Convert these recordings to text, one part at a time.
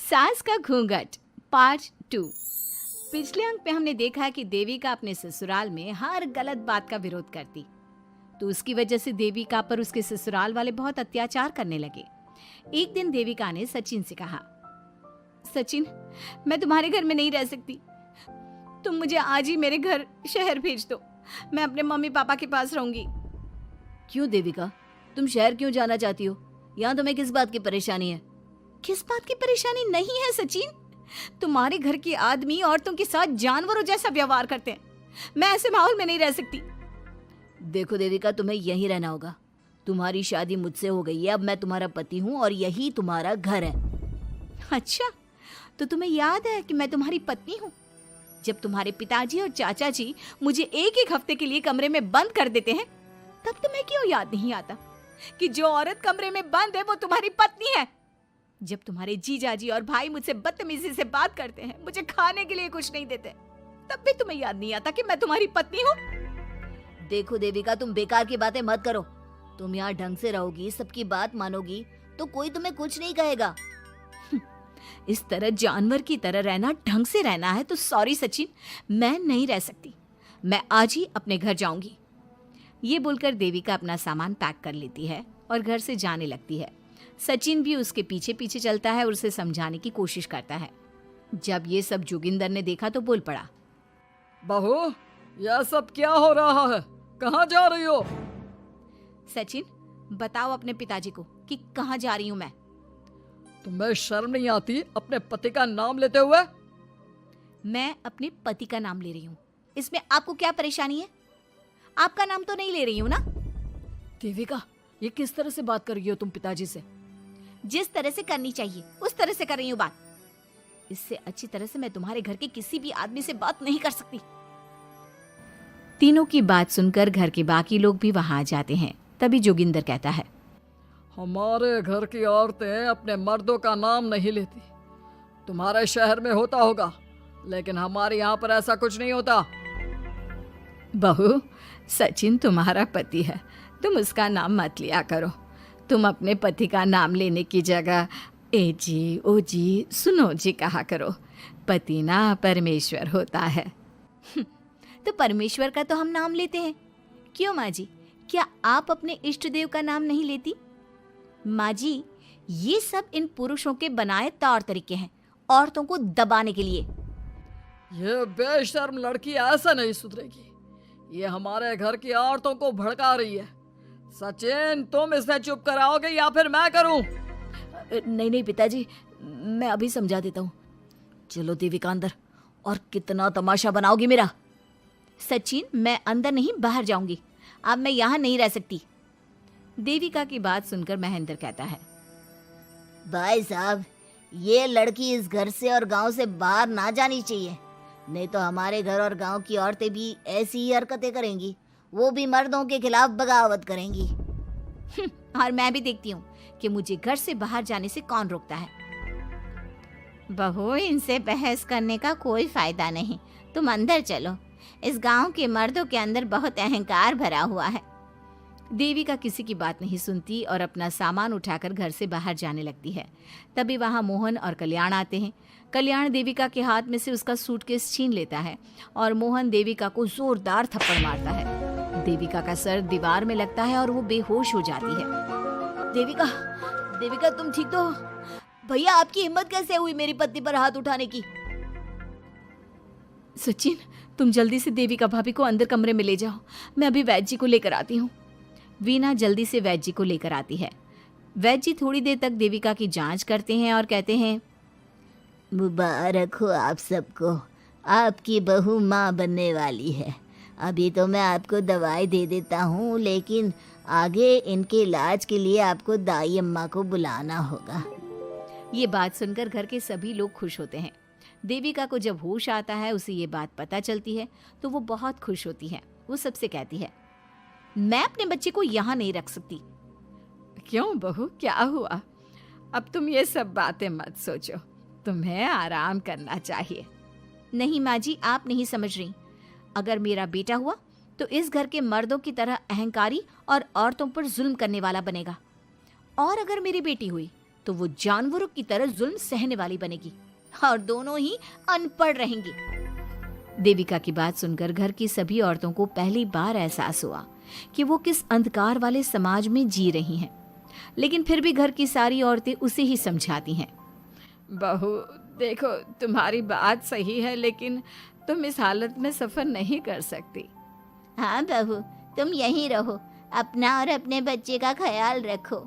सास का घूंघट पार्ट 2। पिछले अंक में हमने देखा कि देविका अपने ससुराल में हर गलत बात का विरोध करती, तो उसकी वजह से देविका पर उसके ससुराल वाले बहुत अत्याचार करने लगे। एक दिन देविका ने सचिन से कहा, सचिन, मैं तुम्हारे घर में नहीं रह सकती, तुम मुझे आज ही मेरे घर शहर भेज दो, मैं अपने मम्मी पापा के पास रहूंगी। क्यों देविका, तुम शहर क्यों जाना चाहती हो? यहाँ तुम्हें किस बात की परेशानी है? किस बात की परेशानी नहीं है सचिन, तुम्हारे घर के आदमी औरतों के साथ जानवरों जैसा व्यवहार करते हैं, मैं ऐसे माहौल में नहीं रह सकती। देखो देविका, तुम्हें यहीं रहना होगा। तुम्हारी शादी मुझसे हो गई है, अब मैं तुम्हारा पति हूँ और यही तुम्हारा घर है। अच्छा, तो तुम्हें याद है कि मैं तुम्हारी पत्नी हूँ? जब तुम्हारे पिताजी और चाचा जी मुझे एक एक हफ्ते के लिए कमरे में बंद कर देते हैं, तब तुम्हें क्यों याद नहीं आता कि जो औरत कमरे में बंद है वो तुम्हारी पत्नी है? जब तुम्हारे जीजाजी और भाई मुझसे बदतमीजी से बात करते हैं, मुझे खाने के लिए कुछ नहीं देते, तब भी तुम्हें याद नहीं आता कि मैं तुम्हारी पत्नी हूँ? देखो देविका, तुम बेकार की बातें मत करो। तुम यहाँ ढंग से रहोगी, सबकी बात मानोगी, तो कोई तुम्हें कुछ नहीं कहेगा। इस तरह जानवर की तरह रहना, ढंग से रहना है तो सॉरी सचिन, मैं नहीं रह सकती, मैं आज ही अपने घर जाऊंगी। ये बोलकर देविका अपना सामान पैक कर लेती है और घर से जाने लगती है। सचिन भी उसके पीछे पीछे चलता है और उसे समझाने की कोशिश करता है। जब ये सब जोगिंदर ने देखा तो बोल पड़ा, बहू, यह सब क्या हो रहा है? कहाँ जा रही हो? सचिन, बताओ अपने पिताजी को कि कहाँ जा रही हूँ मैं। तुम्हें शर्म नहीं आती अपने पति का नाम लेते हुए? मैं अपने पति का नाम ले रही हूँ, इसमें आपको क्या परेशानी है? आपका नाम तो नहीं ले रही हूँ ना? देविका, ये किस तरह से बात कर रही हो तुम पिताजी से? जिस तरह से करनी चाहिए उस तरह से कर रही हूँ बात। इससे अच्छी तरह से मैं तुम्हारे घर के किसी भी आदमी से बात नहीं कर सकती। तीनों की बात सुनकर घर के बाकी लोग भी वहां आ जाते हैं। तभी जोगिंदर कहता है, हमारे घर की औरतें अपने मर्दों का नाम नहीं लेती। तुम्हारे शहर में होता होगा, लेकिन हमारे यहाँ पर ऐसा कुछ नहीं होता। बहू, सचिन तुम्हारा पति है, तुम उसका नाम मत लिया करो। तुम अपने पति का नाम लेने की जगह ए जी, ओ जी, सुनो जी कहा करो। पति ना परमेश्वर होता है। तो परमेश्वर का तो हम नाम लेते हैं। क्यों माँ जी, क्या आप अपने इष्ट देव का नाम नहीं लेती? माँ जी, ये सब इन पुरुषों के बनाए तौर तरीके हैं, औरतों को दबाने के लिए। ये बेशर्म लड़की ऐसा नहीं सुधरेगी। ये हमारे घर की औरतों को भड़का रही है। सचिन, तुम इसे चुप कराओगे या फिर मैं करूं? नहीं नहीं पिताजी, मैं अभी समझा देता हूँ। चलो देविका अंदर, और कितना तमाशा बनाओगी मेरा? सचिन, मैं अंदर नहीं बाहर जाऊंगी, अब मैं यहाँ नहीं रह सकती। देविका की बात सुनकर महेंद्र कहता है, भाई साहब, ये लड़की इस घर से और गांव से बाहर ना जानी चाहिए, नहीं तो हमारे घर और गांव की औरतें भी ऐसी ही हरकतें करेंगी, वो भी मर्दों के खिलाफ बगावत करेंगी। और मैं भी देखती हूँ कि मुझे घर से बाहर जाने से कौन रोकता है। बहू, इनसे बहस करने का कोई फायदा नहीं, तुम अंदर चलो। इस गांव के मर्दों के अंदर बहुत अहंकार भरा हुआ है। देविका किसी की बात नहीं सुनती और अपना सामान उठाकर घर से बाहर जाने लगती है। तभी वहां मोहन और कल्याण आते हैं। कल्याण देविका के हाथ में से उसका सूटकेस छीन लेता है और मोहन देविका को जोरदार थप्पड़ मारता है। देविका का सर दीवार में लगता है और वो बेहोश हो जाती है। देविका, देविका तुम ठीक तो हो? भैया, आपकी हिम्मत कैसे हुई मेरी पत्नी पर हाथ उठाने की? सचिन, तुम जल्दी से देविका भाभी को अंदर कमरे में ले जाओ, मैं अभी वैद्य जी को लेकर आती हूँ। वीना जल्दी से वैद्य जी को लेकर आती है। वैद्य जी थोड़ी देर तक देविका की जांच करते हैं और कहते हैं, मुबारक हो आप सबको, आपकी बहू माँ बनने वाली है। अभी तो मैं आपको दवाई दे देता हूँ, लेकिन आगे इनके इलाज के लिए आपको दाई अम्मा को बुलाना होगा। ये बात सुनकर घर के सभी लोग खुश होते हैं। देविका को जब होश आता है, उसे ये बात पता चलती है तो वो बहुत खुश होती है। वो सबसे कहती है, मैं अपने बच्चे को यहाँ नहीं रख सकती। क्यों बहू, क्या हुआ? अब तुम ये सब बातें मत सोचो, तुम्हें आराम करना चाहिए। नहीं माँ जी, आप नहीं समझ रही। अगर मेरा बेटा हुआ तो इस घर के मर्दों की तरह अहंकारी और औरतों पर जुल्म करने वाला बनेगा, और अगर मेरी बेटी हुई तो वो जानवरों की तरह जुल्म सहने वाली बनेगी और दोनों ही अनपढ़ रहेंगी। देविका की बात सुनकर घर की सभी औरतों को पहली बार एहसास हुआ कि वो किस अंधकार वाले समाज में जी रही हैं। लेकिन फिर भी घर की सारी औरतें उसे ही समझाती हैं। बहू देखो, तुम्हारी बात सही है, लेकिन तुम इस हालत में सफर नहीं कर सकती। हाँ बहू, तुम यहीं रहो, अपना और अपने बच्चे का ख्याल रखो।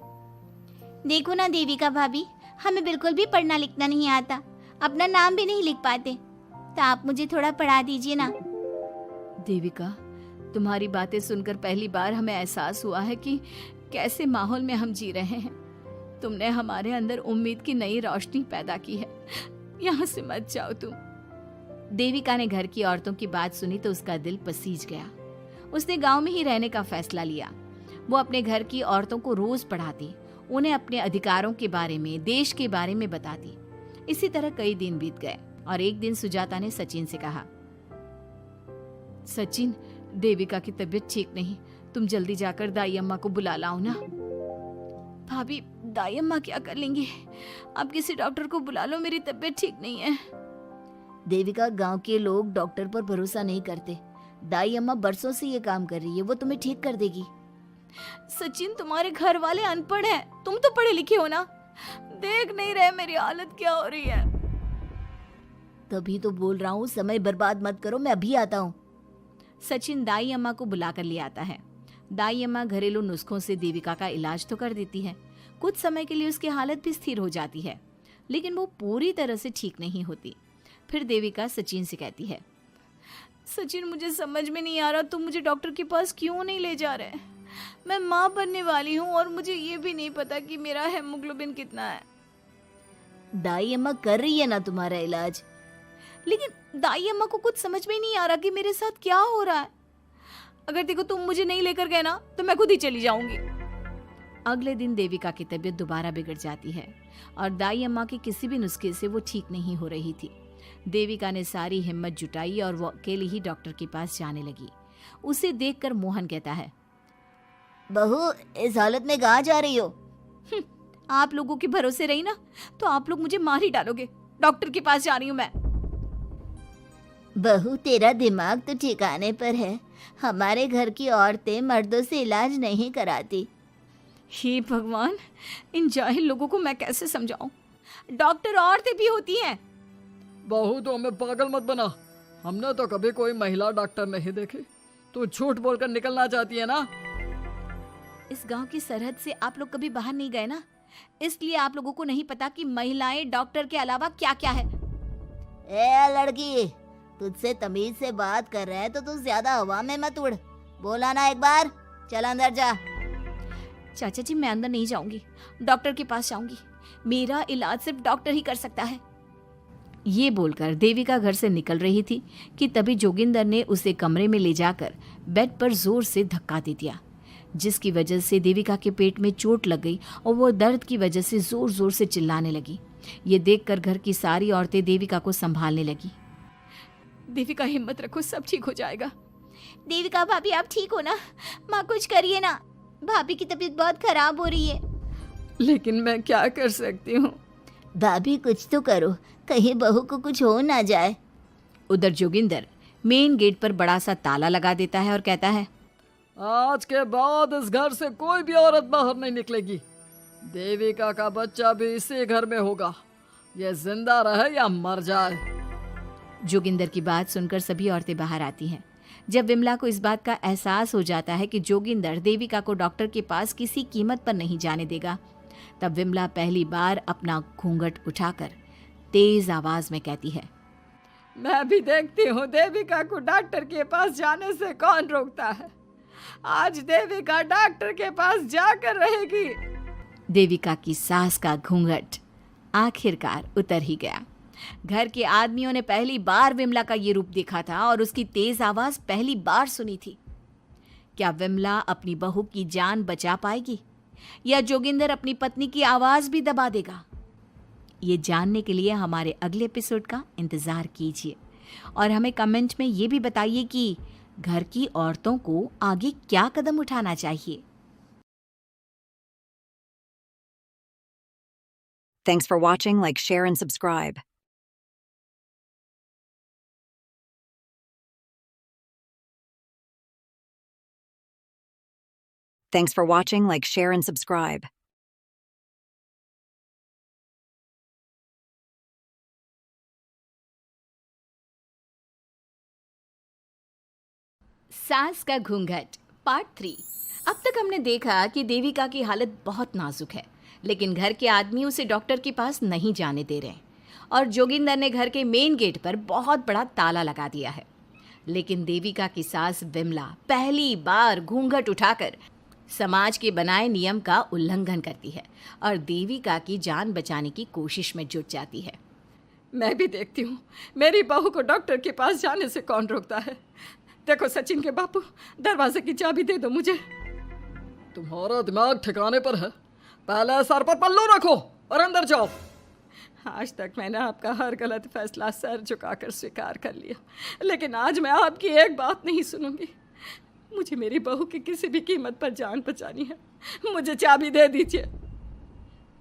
देखो ना देविका भाभी, हमें बिल्कुल भी पढ़ना लिखना नहीं आता, अपना नाम भी नहीं लिख पाते, तो आप मुझे थोड़ा पढ़ा दीजिए ना। देविका, तुम्हारी बातें सुनकर पहली बार हमें एहसास हुआ है कि कैसे माहौल में हम जी रहे हैं। तुमने हमारे अंदर उम्मीद की नई रोशनी पैदा की है। यहाँ से मत जाओ तुम। देविका ने घर की औरतों की बात सुनी तो उसका दिल पसीज गया। उसने गांव में ही रहने का फैसला लिया। वो अपने घर की औरतों को रोज पढ़ाती, उन्हें अपने अधिकारों के बारे में, देश के बारे में बताती। इसी तरह कई दिन बीत गए और एक दिन सुजाता ने सचिन से कहा, सचिन, देविका की तबीयत ठीक नहीं, तुम जल्दी जाकर दाई अम्मा को बुला लाओ ना। भाभी, दाई अम्मा क्या कर लेंगी? आप किसी डॉक्टर को बुला लो, मेरी तबीयत ठीक नहीं है। देविका, गांव के लोग डॉक्टर पर भरोसा नहीं करते। दाई अम्मा बरसों से ये काम कर रही है, वो तुम्हें ठीक कर देगी। सचिन, तुम्हारे घर वाले अनपढ़ हैं, तुम तो पढ़े लिखे हो ना, देख नहीं रहे मेरी हालत क्या हो रही है। तभी तो बोल रहा हूँ, समय बर्बाद मत करो, मैं अभी आता हूँ। सचिन दाई अम्मा को बुलाकर ले आता है। दाई अम्मा घरेलू नुस्खों से देविका का इलाज तो कर देती है। कुछ समय के लिए उसकी हालत भी स्थिर हो जाती है, लेकिन वो पूरी तरह से ठीक नहीं होती। फिर देविका सचिन से कहती है, सचिन, मुझे समझ में नहीं आ रहा तुम मुझे डॉक्टर के पास क्यों नहीं ले जा रहे। मैं माँ बनने वाली हूँ और मुझे ये भी नहीं पता कि मेरा हेमोग्लोबिन कितना है। दाई अम्मा कर रही है ना तुम्हारा इलाज। लेकिन दाई अम्मा को कुछ समझ में ही नहीं आ रहा कि मेरे साथ क्या हो रहा है। अगर देखो तुम मुझे नहीं लेकर गए ना तो मैं खुद ही चली जाऊंगी। अगले दिन देविका की तबीयत दोबारा बिगड़ जाती है और दाई अम्मा के किसी भी नुस्खे से वो ठीक नहीं हो रही थी। देविका ने सारी हिम्मत जुटाई और वो अकेली ही डॉक्टर के पास जाने लगी। उसे देखकर मोहन कहता है, बहू, इस हालत में कहाँ जा रही हो? आप लोगों के भरोसे रही ना तो आप लोग मुझे मार ही डालोगे। डॉक्टर के पास जा रही हूँ मैं। बहू, तेरा दिमाग तो ठिकाने पर है। हमारे घर की औरतें मर्दों से इलाज नहीं कराती। हे भगवान, इन जाहिल लोगों को मैं कैसे समझाऊं? डॉक्टर औरतें भी होती हैं। बहू, तो हमें पागल मत बना, हमने तो कभी कोई महिला डॉक्टर नहीं देखी। तू झूठ बोलकर निकलना चाहती है ना? इस गांव की सरहद से आप लोग कभी बाहर नहीं गए ना, इसलिए आप लोगों को नहीं पता कि महिलाएं डॉक्टर के अलावा क्या क्या है। ए लड़की, तुझसे तमीज से बात कर रहे हैं तो तू ज्यादा हवा में मत उड़। बोला ना एक बार, चल अंदर जा। चाचा जी, मैं अंदर नहीं जाऊंगी, डॉक्टर के पास जाऊंगी। मेरा इलाज सिर्फ डॉक्टर ही कर सकता है। ये बोलकर देविका घर से निकल रही थी कि तभी जोगिंदर ने उसे कमरे में ले जाकर बेड पर जोर से धक्का दे दिया, जिसकी वजह से देविका के पेट में चोट लग गई और वो दर्द की वजह से जोर जोर से चिल्लाने लगी। ये देखकर घर की सारी औरतें देविका को संभालने लगी। देविका, हिम्मत रखो, सब ठीक हो जाएगा। देविका भाभी, आप ठीक हो ना? माँ, कुछ करिए ना, भाभी की तबीयत बहुत खराब हो रही है। लेकिन मैं क्या कर सकती हूँ? भाभी, कुछ तो करो, कहीं बहू को कुछ हो ना जाए। उधर जोगिंदर मेन गेट पर बड़ा सा ताला लगा देता है और कहता है, आज के बाद इस घर से कोई भी औरत बाहर नहीं निकलेगी। देविका का बच्चा भी इसी घर में होगा, ये जिंदा रहे या मर जाए। जोगिंदर की बात सुनकर सभी औरतें बाहर आती हैं। जब विमला को इस बात का एहसास हो जाता है कि जोगिंदर देविका को डॉक्टर के पास किसी कीमत पर नहीं जाने देगा, तब विमला पहली बार अपना घूंघट उठाकर तेज आवाज में कहती है, मैं भी देखती हूँ देविका को डॉक्टर के पास जाने से कौन रोकता है। आज देविका डॉक्टर के पास जाकर रहेगी। देविका की सास का घूंघट आखिरकार उतर ही गया। घर के आदमियों ने पहली बार विमला का ये रूप देखा था और उसकी तेज आवाज पहली बार सुनी थी। क्या विमला अपनी बहू की जान बचा पाएगी या जोगिंदर अपनी पत्नी की आवाज भी दबा देगा? ये जानने के लिए हमारे अगले एपिसोड का इंतजार कीजिए और हमें कमेंट में ये भी बताइए कि घर की औरतों को आगे क्या कदम उठाना चाहिए। Thanks for watching. Like, share, and subscribe. Thanks for watching. Like, share, and subscribe. सास का घूंघट पार्ट 3। अब तक हमने देखा कि देविका की हालत बहुत नाजुक है, लेकिन घर के आदमी उसे डॉक्टर के पास नहीं जाने दे रहे हैं और जोगिंदर ने घर के मेन गेट पर बहुत बड़ा ताला लगा दिया है। लेकिन देविका की सास विमला पहली बार घूंघट उठाकर समाज के बनाए नियम का उल्लंघन करती है और देविका की जान बचाने की कोशिश में जुट जाती है। मैं भी देखती हूँ मेरी बहू को डॉक्टर के पास जाने से कौन रोकता है। देखो सचिन के बापू, दरवाजे की चाबी दे दो मुझे। तुम्हारा दिमाग ठिकाने पर है, पहले सर पर पल्लू रखो और अंदर जाओ। आज तक मैंने आपका हर गलत फैसला सर झुकाकर स्वीकार कर लिया, लेकिन आज मैं आपकी एक बात नहीं सुनूंगी। मुझे मेरी बहू की किसी भी कीमत पर जान बचानी है। मुझे चाबी दे दीजिए।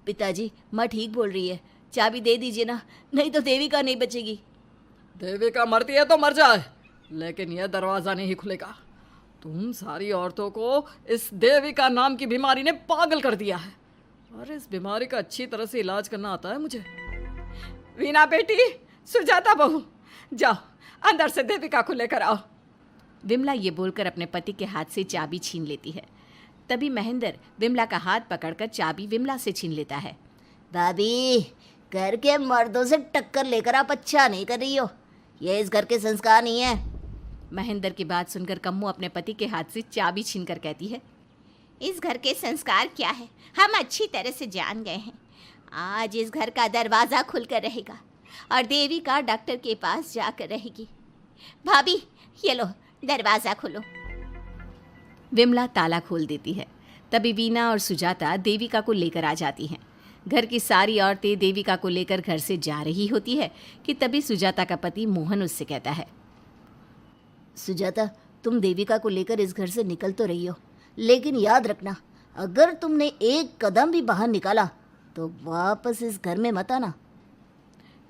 पिताजी, माँ ठीक बोल रही है, चाबी दे दीजिए ना, नहीं तो देविका नहीं बचेगी। देविका मरती है तो मर जाए, लेकिन यह दरवाज़ा नहीं खुलेगा। तुम सारी औरतों को इस देविका नाम की बीमारी ने पागल कर दिया है और इस बीमारी का अच्छी तरह से इलाज करना आता है मुझे। वीना बेटी, सुजाता बहू, जाओ अंदर से देविका को लेकर आओ। विमला ये बोलकर अपने पति के हाथ से चाबी छीन लेती है। तभी महेंद्र विमला का हाथ पकड़कर चाबी विमला से छीन लेता है। भाभी, घर के मर्दों से टक्कर लेकर आप अच्छा नहीं कर रही हो, ये इस घर के संस्कार नहीं है। महेंद्र की बात सुनकर कम्मू अपने पति के हाथ से चाबी छीनकर कहती है, इस घर के संस्कार क्या है हम अच्छी तरह से जान गए हैं। आज इस घर का दरवाज़ा खुलकर रहेगा और देविका डॉक्टर के पास जाकर रहेगी। भाभी, ये लो दरवाज़ा खोलो। विमला ताला खोल देती है। तभी वीना और सुजाता देविका को लेकर आ जाती हैं। घर की सारी औरतें देविका को लेकर घर से जा रही होती है कि तभी सुजाता का पति मोहन उससे कहता है, सुजाता, तुम देविका को लेकर इस घर से निकल तो रही हो, लेकिन याद रखना, अगर तुमने एक कदम भी बाहर निकाला तो वापस इस घर में मत आना।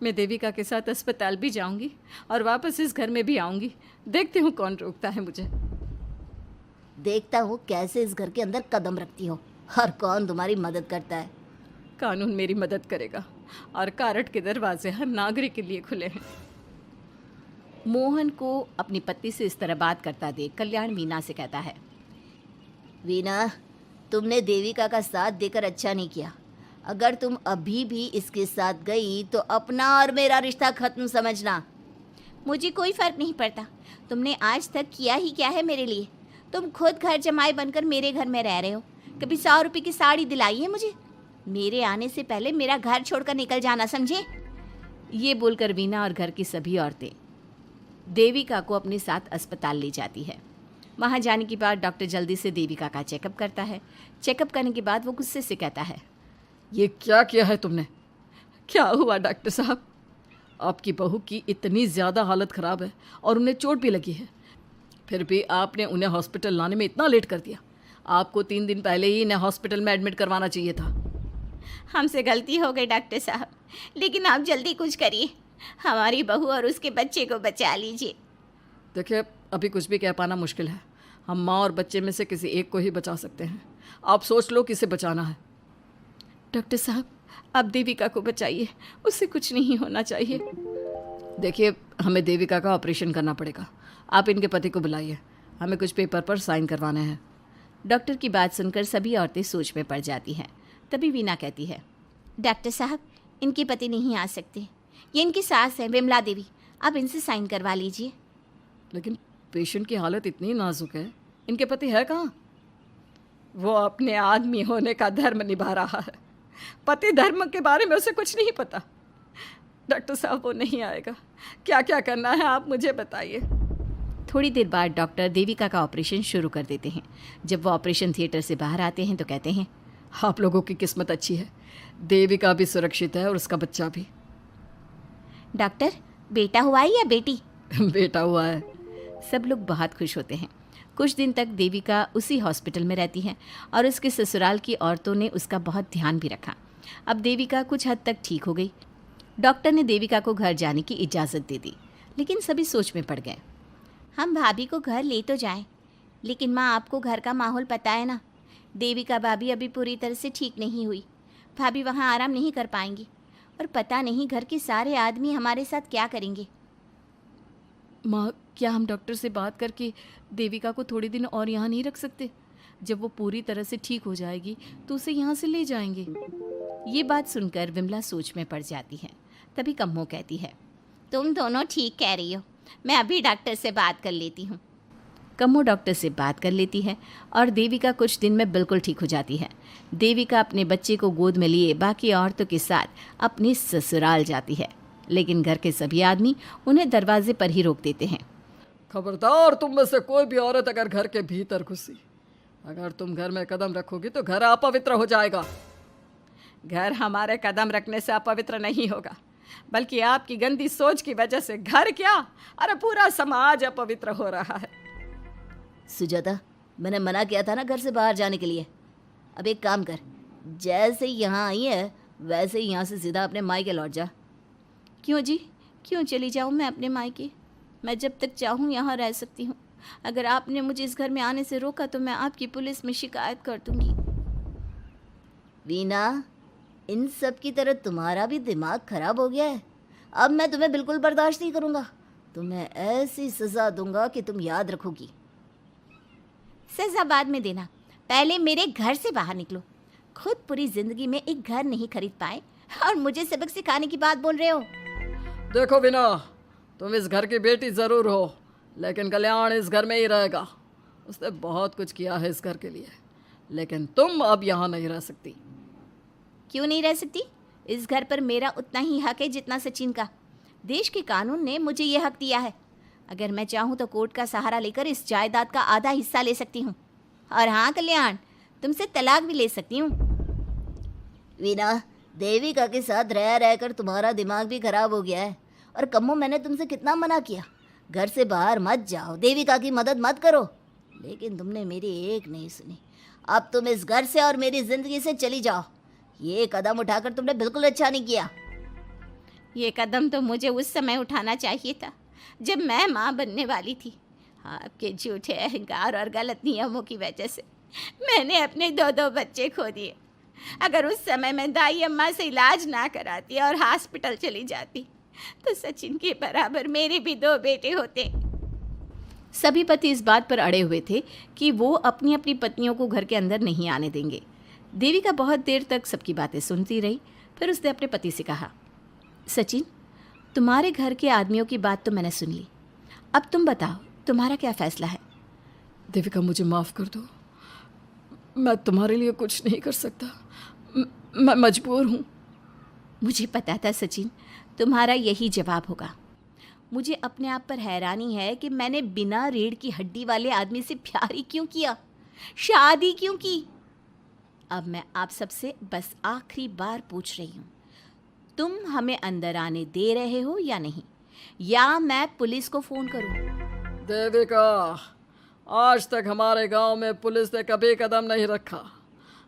मैं देविका के साथ अस्पताल भी जाऊंगी और वापस इस घर में भी आऊंगी। देखती हूँ कौन रोकता है मुझे। देखता हूँ कैसे इस घर के अंदर कदम रखती हो और कौन तुम्हारी मदद करता है। कानून मेरी मदद करेगा और कारट के दरवाजे हर नागरिक के लिए खुले हैं। मोहन को अपनी पत्नी से इस तरह बात करता देख कल्याण वीना से कहता है, वीना, तुमने देविका का साथ देकर अच्छा नहीं किया। अगर तुम अभी भी इसके साथ गई तो अपना और मेरा रिश्ता खत्म समझना। मुझे कोई फर्क नहीं पड़ता, तुमने आज तक किया ही क्या है मेरे लिए। तुम खुद घर जमाई बनकर मेरे घर में रह रहे हो। कभी 100 रुपये की साड़ी दिलाई है मुझे। मेरे आने से पहले मेरा घर छोड़कर निकल जाना, समझे। ये बोलकर वीना और घर की सभी औरतें देविका को अपने साथ अस्पताल ले जाती है। वहाँ जाने के बाद डॉक्टर जल्दी से देविका का चेकअप करता है। चेकअप करने के बाद वो गुस्से से कहता है, ये क्या किया है तुमने? क्या हुआ डॉक्टर साहब? आपकी बहू की इतनी ज़्यादा हालत ख़राब है और उन्हें चोट भी लगी है, फिर भी आपने उन्हें हॉस्पिटल लाने में इतना लेट कर दिया। आपको 3 दिन पहले ही इन्हें हॉस्पिटल में एडमिट करवाना चाहिए था। हमसे गलती हो गई डॉक्टर साहब, लेकिन आप जल्दी कुछ करिए, हमारी बहू और उसके बच्चे को बचा लीजिए। देखिए, अभी कुछ भी कह पाना मुश्किल है। हम माँ और बच्चे में से किसी एक को ही बचा सकते हैं। आप सोच लो किसे बचाना है। डॉक्टर साहब, आप देविका को बचाइए, उससे कुछ नहीं होना चाहिए। देखिए, हमें देविका का ऑपरेशन करना पड़ेगा। आप इनके पति को बुलाइए, हमें कुछ पेपर पर साइन करवाने हैं। डॉक्टर की बात सुनकर सभी औरतें सोच में पड़ जाती हैं। तभी वीना कहती है, डॉक्टर साहब, इनके पति नहीं आ सकते, ये इनकी सास है विमला देवी, आप इनसे साइन करवा लीजिए। लेकिन पेशेंट की हालत इतनी नाजुक है, इनके पति है कहाँ? वो अपने आदमी होने का धर्म निभा रहा है। पति धर्म के बारे में उसे कुछ नहीं पता। डॉक्टर साहब, वो नहीं आएगा। क्या क्या करना है आप मुझे बताइए। थोड़ी देर बाद डॉक्टर देविका का ऑपरेशन शुरू कर देते हैं। जब वो ऑपरेशन थिएटर से बाहर आते हैं तो कहते हैं, आप लोगों की किस्मत अच्छी है, देविका भी सुरक्षित है और उसका बच्चा भी। डॉक्टर, बेटा हुआ है या बेटी? बेटा हुआ है। सब लोग बहुत खुश होते हैं। कुछ दिन तक देविका उसी हॉस्पिटल में रहती हैं और उसके ससुराल की औरतों ने उसका बहुत ध्यान भी रखा। अब देविका कुछ हद तक ठीक हो गई। डॉक्टर ने देविका को घर जाने की इजाज़त दे दी, लेकिन सभी सोच में पड़ गए। हम भाभी को घर ले तो जाएं, लेकिन माँ आपको घर का माहौल पता है ना, देविका भाभी अभी पूरी तरह से ठीक नहीं हुई। भाभी वहाँ आराम नहीं कर पाएंगी और पता नहीं घर के सारे आदमी हमारे साथ क्या करेंगे। माँ, क्या हम डॉक्टर से बात करके देविका को थोड़े दिन और यहाँ नहीं रख सकते? जब वो पूरी तरह से ठीक हो जाएगी तो उसे यहाँ से ले जाएंगे। ये बात सुनकर विमला सोच में पड़ जाती है। तभी कम्मो कहती है, तुम दोनों ठीक कह रही हो, मैं अभी डॉक्टर से बात कर लेती हूँ। कम्मो डॉक्टर से बात कर लेती है और देविका कुछ दिन में बिल्कुल ठीक हो जाती है। देविका अपने बच्चे को गोद में लिए बाकी औरतों के साथ अपने ससुराल जाती है, लेकिन घर के सभी आदमी उन्हें दरवाजे पर ही रोक देते हैं। खबरदार, तुम में से कोई भी औरत अगर घर के भीतर घुसी, अगर तुम घर में कदम रखोगी तो घर अपवित्र हो जाएगा। घर हमारे कदम रखने से अपवित्र नहीं होगा, बल्कि आपकी गंदी सोच की वजह से घर क्या, अरे पूरा समाज अपवित्र हो रहा है। सुजाता, मैंने मना किया था ना घर से बाहर जाने के लिए। अब एक काम कर, जैसे यहाँ आई है वैसे ही यहाँ से सीधा अपने मायके लौट जा। क्यों जी, क्यों चली जाऊँ मैं अपने मायके? मैं जब तक चाहूँ यहाँ रह सकती हूँ। अगर आपने मुझे इस घर में आने से रोका तो मैं आपकी पुलिस में शिकायत कर दूँगी। वीना, इन सब की तरह तुम्हारा भी दिमाग खराब हो गया है। अब मैं तुम्हें बिल्कुल बर्दाश्त नहीं करूँगा। तुम्हें ऐसी सज़ा दूंगा कि तुम याद रखोगी। सज़ा बाद में देना, पहले मेरे घर से बाहर निकलो। खुद पूरी ज़िंदगी में एक घर नहीं खरीद पाए और मुझे सबक सिखाने की बात बोल रहे हो। देखो वीना, तुम इस घर की बेटी ज़रूर हो, लेकिन कल्याण इस घर में ही रहेगा। उसने बहुत कुछ किया है इस घर के लिए, लेकिन तुम अब यहाँ नहीं रह सकती। क्यों नहीं रह सकती? इस घर पर मेरा उतना ही हक है जितना सचिन का। देश के कानून ने मुझे ये हक दिया है। अगर मैं चाहूँ तो कोर्ट का सहारा लेकर इस जायदाद का आधा हिस्सा ले सकती हूँ। और हाँ कल्याण, तुमसे तलाक भी ले सकती हूँ। वीना, देविका के साथ रह रहकर तुम्हारा दिमाग भी खराब हो गया है। और कम्मो, मैंने तुमसे कितना मना किया, घर से बाहर मत जाओ, देविका की मदद मत करो, लेकिन तुमने मेरी एक नहीं सुनी। अब तुम इस घर से और मेरी ज़िंदगी से चली जाओ। ये कदम उठाकर तुमने बिल्कुल अच्छा नहीं किया। ये कदम तो मुझे उस समय उठाना चाहिए था जब मैं माँ बनने वाली थी। आपके झूठे अहंकार और गलत नियमों की वजह से मैंने अपने 2 बच्चे खो दिए। अगर उस समय मैं दाई अम्मा से इलाज ना कराती और हॉस्पिटल चली जाती तो सचिन के बराबर मेरे भी 2 बेटे होते। सभी पति इस बात पर अड़े हुए थे कि वो अपनी अपनी पत्नियों को घर के अंदर नहीं आने देंगे। देविका बहुत देर तक सबकी बातें सुनती रही। फिर उसने अपने पति से कहा, सचिन, तुम्हारे घर के आदमियों की बात तो मैंने सुन ली, अब तुम बताओ तुम्हारा क्या फैसला है? देविका, मुझे माफ़ कर दो, मैं तुम्हारे लिए कुछ नहीं कर सकता, मैं मजबूर हूँ। मुझे पता था सचिन, तुम्हारा यही जवाब होगा। मुझे अपने आप पर हैरानी है कि मैंने बिना रीढ़ की हड्डी वाले आदमी से प्यार ही क्यों किया, शादी क्यों की। अब मैं आप सबसे बस आखिरी बार पूछ रही हूँ, तुम हमें अंदर आने दे रहे हो या नहीं, या मैं पुलिस को फ़ोन करूँ? देविका, आज तक हमारे गांव में पुलिस ने कभी कदम नहीं रखा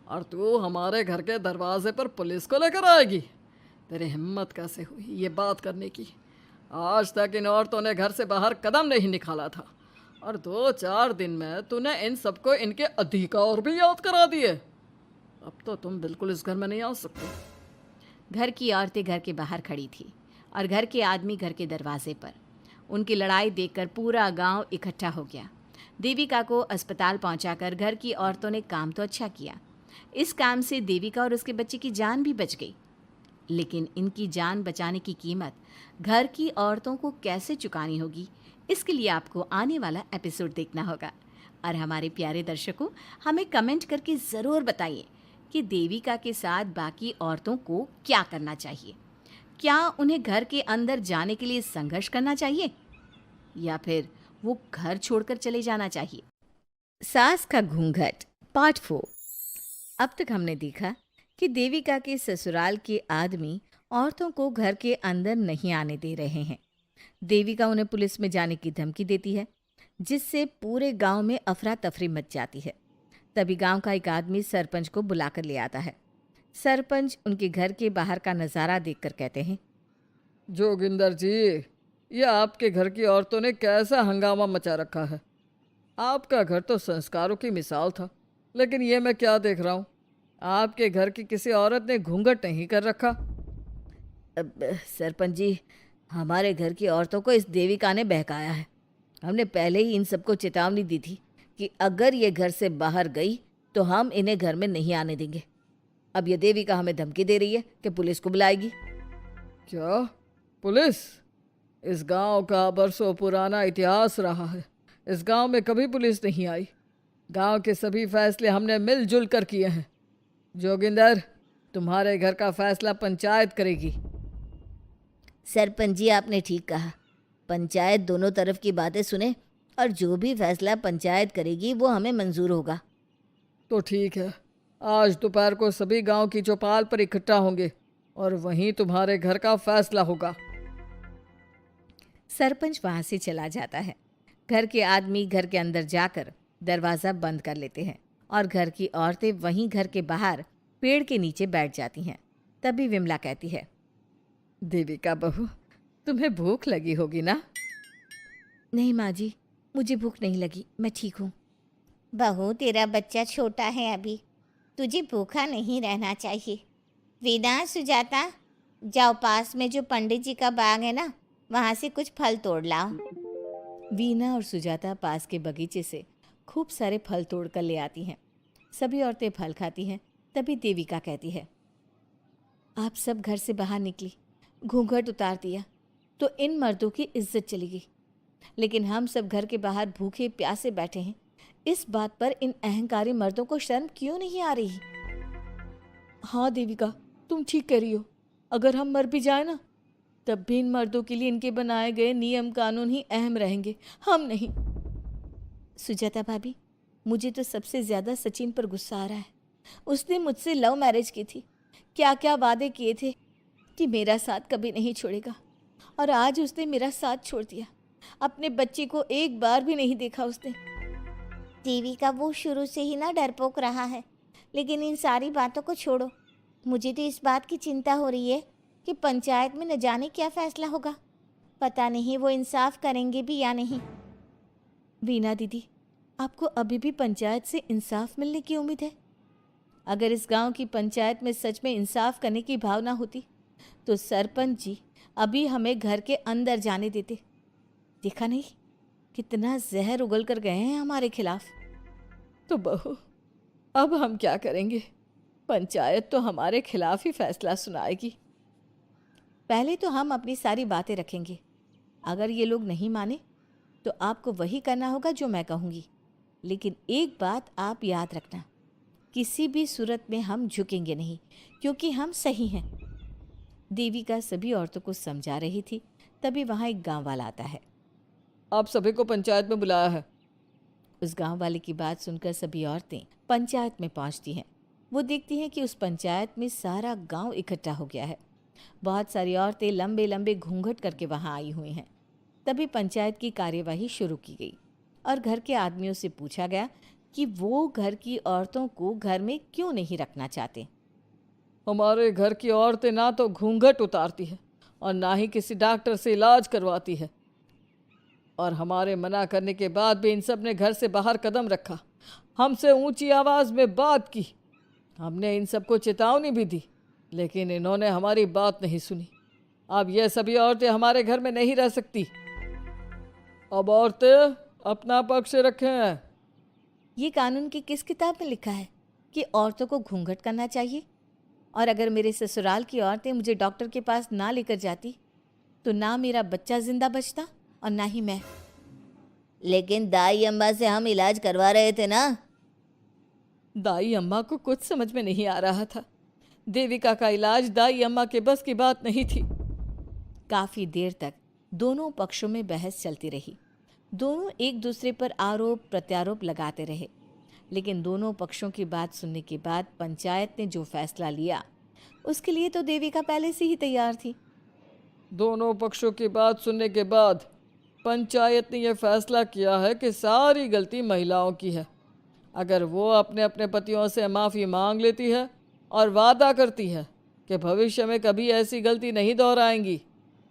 और तू हमारे घर के दरवाजे पर पुलिस को लेकर आएगी? तेरी हिम्मत कैसे हुई ये बात करने की? आज तक इन औरतों ने घर से बाहर कदम नहीं निकाला था और 2-4 दिन में तूने इन सबको इनके अधिकार भी याद करा दिए। अब तो तुम बिल्कुल इस घर में नहीं आ सकते। घर की औरतें घर के बाहर खड़ी थी और घर के आदमी घर के दरवाजे पर। उनकी लड़ाई देखकर पूरा गांव इकट्ठा हो गया। देविका को अस्पताल पहुंचाकर घर की औरतों ने काम तो अच्छा किया। इस काम से देविका और उसके बच्चे की जान भी बच गई, लेकिन इनकी जान बचाने की कीमत घर की औरतों को कैसे चुकानी होगी, इसके लिए आपको आने वाला एपिसोड देखना होगा। और हमारे प्यारे दर्शकों, हमें कमेंट करके ज़रूर बताइए कि देविका के साथ बाकी औरतों को क्या करना चाहिए। क्या उन्हें घर के अंदर जाने के लिए संघर्ष करना चाहिए या फिर वो घर छोड़कर चले जाना चाहिए? सास का घूंघट पार्ट 4। अब तक हमने देखा कि देविका के ससुराल के आदमी औरतों को घर के अंदर नहीं आने दे रहे हैं। देविका उन्हें पुलिस में जाने की धमकी देती है, जिससे पूरे गांव में अफरा तफरी मच जाती है। तभी गांव का एक आदमी सरपंच को बुलाकर ले आता है। सरपंच उनके घर के बाहर का नज़ारा देखकर कहते हैं, जोगिंदर जी, ये आपके घर की औरतों ने कैसा हंगामा मचा रखा है। आपका घर तो संस्कारों की मिसाल था, लेकिन ये मैं क्या देख रहा हूँ, आपके घर की किसी औरत ने घूंघट नहीं कर रखा। सरपंच जी, हमारे घर की औरतों को इस देविका ने बहकाया है। हमने पहले ही इन सबको चेतावनी दी थी कि अगर ये घर से बाहर गई तो हम इन्हें घर में नहीं आने देंगे। अब ये देविका हमें धमकी दे रही है कि पुलिस को बुलाएगी। क्या पुलिस? इस गांव का बरसों पुराना इतिहास रहा है। इस गांव में कभी पुलिस नहीं आई। गांव के सभी फैसले हमने मिलजुल कर किए हैं। जोगिंदर, तुम्हारे घर का फैसला पंचायत करेगी। सरपंच जी, आपने ठीक कहा। पंचायत दोनों तरफ की बातें सुने और जो भी फैसला पंचायत करेगी वो हमें मंजूर होगा। तो ठीक है, आज दोपहर को सभी गांव की चौपाल पर इकट्ठा होंगे और वहीं तुम्हारे घर का फैसला होगा। सरपंच वहाँ से चला जाता है। घर के आदमी घर के अंदर जाकर दरवाज़ा बंद कर लेते हैं और घर की औरतें वहीं घर के बाहर पेड़ के नीचे बैठ जाती हैं। तभी विमला कहती है, देविका बहू, तुम्हें भूख लगी होगी ना? नहीं माँ जी, मुझे भूख नहीं लगी, मैं ठीक हूँ। बहू, तेरा बच्चा छोटा है अभी, तुझे भूखा नहीं रहना चाहिए। वीना, सुजाता, जाओ पास में जो पंडित जी का बाग है ना, वहाँ से कुछ फल तोड़ लाओ। वीना और सुजाता पास के बगीचे से खूब सारे फल तोड़ कर ले आती हैं। सभी औरतें फल खाती हैं। तभी देविका कहती है, आप सब घर से बाहर निकली, घूंघट उतार दिया तो इन मर्दों की इज्जत चली गई, लेकिन हम सब घर के बाहर भूखे प्यासे बैठे हैं। इस बात पर इन अहंकारी मर्दों को शर्म क्यों नहीं आ रही? हाँ देविका, तुम ठीक कह रही हो। अगर हम मर भी जाए ना, तब भी इन मर्दों के लिए इनके बनाए गए नियम कानून ही अहम रहेंगे, हम नहीं। सुजाता भाभी, मुझे तो सबसे ज़्यादा सचिन पर गुस्सा आ रहा है। उसने मुझसे लव मैरिज की थी, क्या क्या वादे किए थे कि मेरा साथ कभी नहीं छोड़ेगा, और आज उसने मेरा साथ छोड़ दिया। अपने बच्चे को एक बार भी नहीं देखा उसने। देविका, वो शुरू से ही ना डरपोक रहा है, लेकिन इन सारी बातों को छोड़ो। मुझे तो इस बात की चिंता हो रही है कि पंचायत में न जाने क्या फैसला होगा। पता नहीं वो इंसाफ करेंगे भी या नहीं। वीना दीदी, आपको अभी भी पंचायत से इंसाफ मिलने की उम्मीद है? अगर इस गांव की पंचायत में सच में इंसाफ करने की भावना होती तो सरपंच जी अभी हमें घर के अंदर जाने देते। देखा नहीं कितना जहर उगल कर गए हैं हमारे खिलाफ। तो बहू, अब हम क्या करेंगे? पंचायत तो हमारे खिलाफ ही फैसला सुनाएगी। पहले तो हम अपनी सारी बातें रखेंगे। अगर ये लोग नहीं माने तो आपको वही करना होगा जो मैं कहूँगी। लेकिन एक बात आप याद रखना, किसी भी सूरत में हम झुकेंगे नहीं, क्योंकि हम सही हैं। देविका सभी औरतों को समझा रही थी। तभी वहाँ एक गांव वाला आता है। आप सभी को पंचायत में बुलाया है। उस गांव वाले की बात सुनकर सभी औरतें पंचायत में पहुंचती हैं। वो देखती हैं कि उस पंचायत में सारा गांव इकट्ठा हो गया है। बहुत सारी औरतें लंबे लंबे घूंघट करके वहां आई हुई हैं। तभी पंचायत की कार्यवाही शुरू की गई और घर के आदमियों से पूछा गया कि वो घर की औरतों को घर में क्यों नहीं रखना चाहते। हमारे घर की औरतें ना तो घूंघट उतारती है और ना ही किसी डॉक्टर से इलाज करवाती है, और हमारे मना करने के बाद भी इन सब ने घर से बाहर कदम रखा, हमसे ऊंची आवाज़ में बात की। हमने इन सबको चेतावनी भी दी, लेकिन इन्होंने हमारी बात नहीं सुनी। अब ये सभी औरतें हमारे घर में नहीं रह सकती। अब औरतें अपना पक्ष रखें। ये कानून की किस किताब में लिखा है कि औरतों को घूंघट करना चाहिए? और अगर मेरे ससुराल की औरतें मुझे डॉक्टर के पास ना लेकर जाती तो ना मेरा बच्चा जिंदा बचता और ना ही मैं। लेकिन दाई अम्मा से हम इलाज करवा रहे थे ना। दाई अम्मा को कुछ समझ में नहीं आ रहा था। देविका का इलाज दाई अम्मा के बस की बात नहीं थी। काफ़ी देर तक दोनों पक्षों में बहस चलती रही। दोनों एक दूसरे पर आरोप प्रत्यारोप लगाते रहे, लेकिन दोनों पक्षों की बात सुनने के बाद पंचायत ने जो फैसला लिया उसके लिए तो देविका पहले से ही तैयार थी। दोनों पक्षों की बात सुनने के बाद पंचायत ने यह फैसला किया है कि सारी गलती महिलाओं की है। अगर वो अपने अपने पतियों से माफ़ी मांग लेती है और वादा करती है कि भविष्य में कभी ऐसी गलती नहीं दोहराएंगी,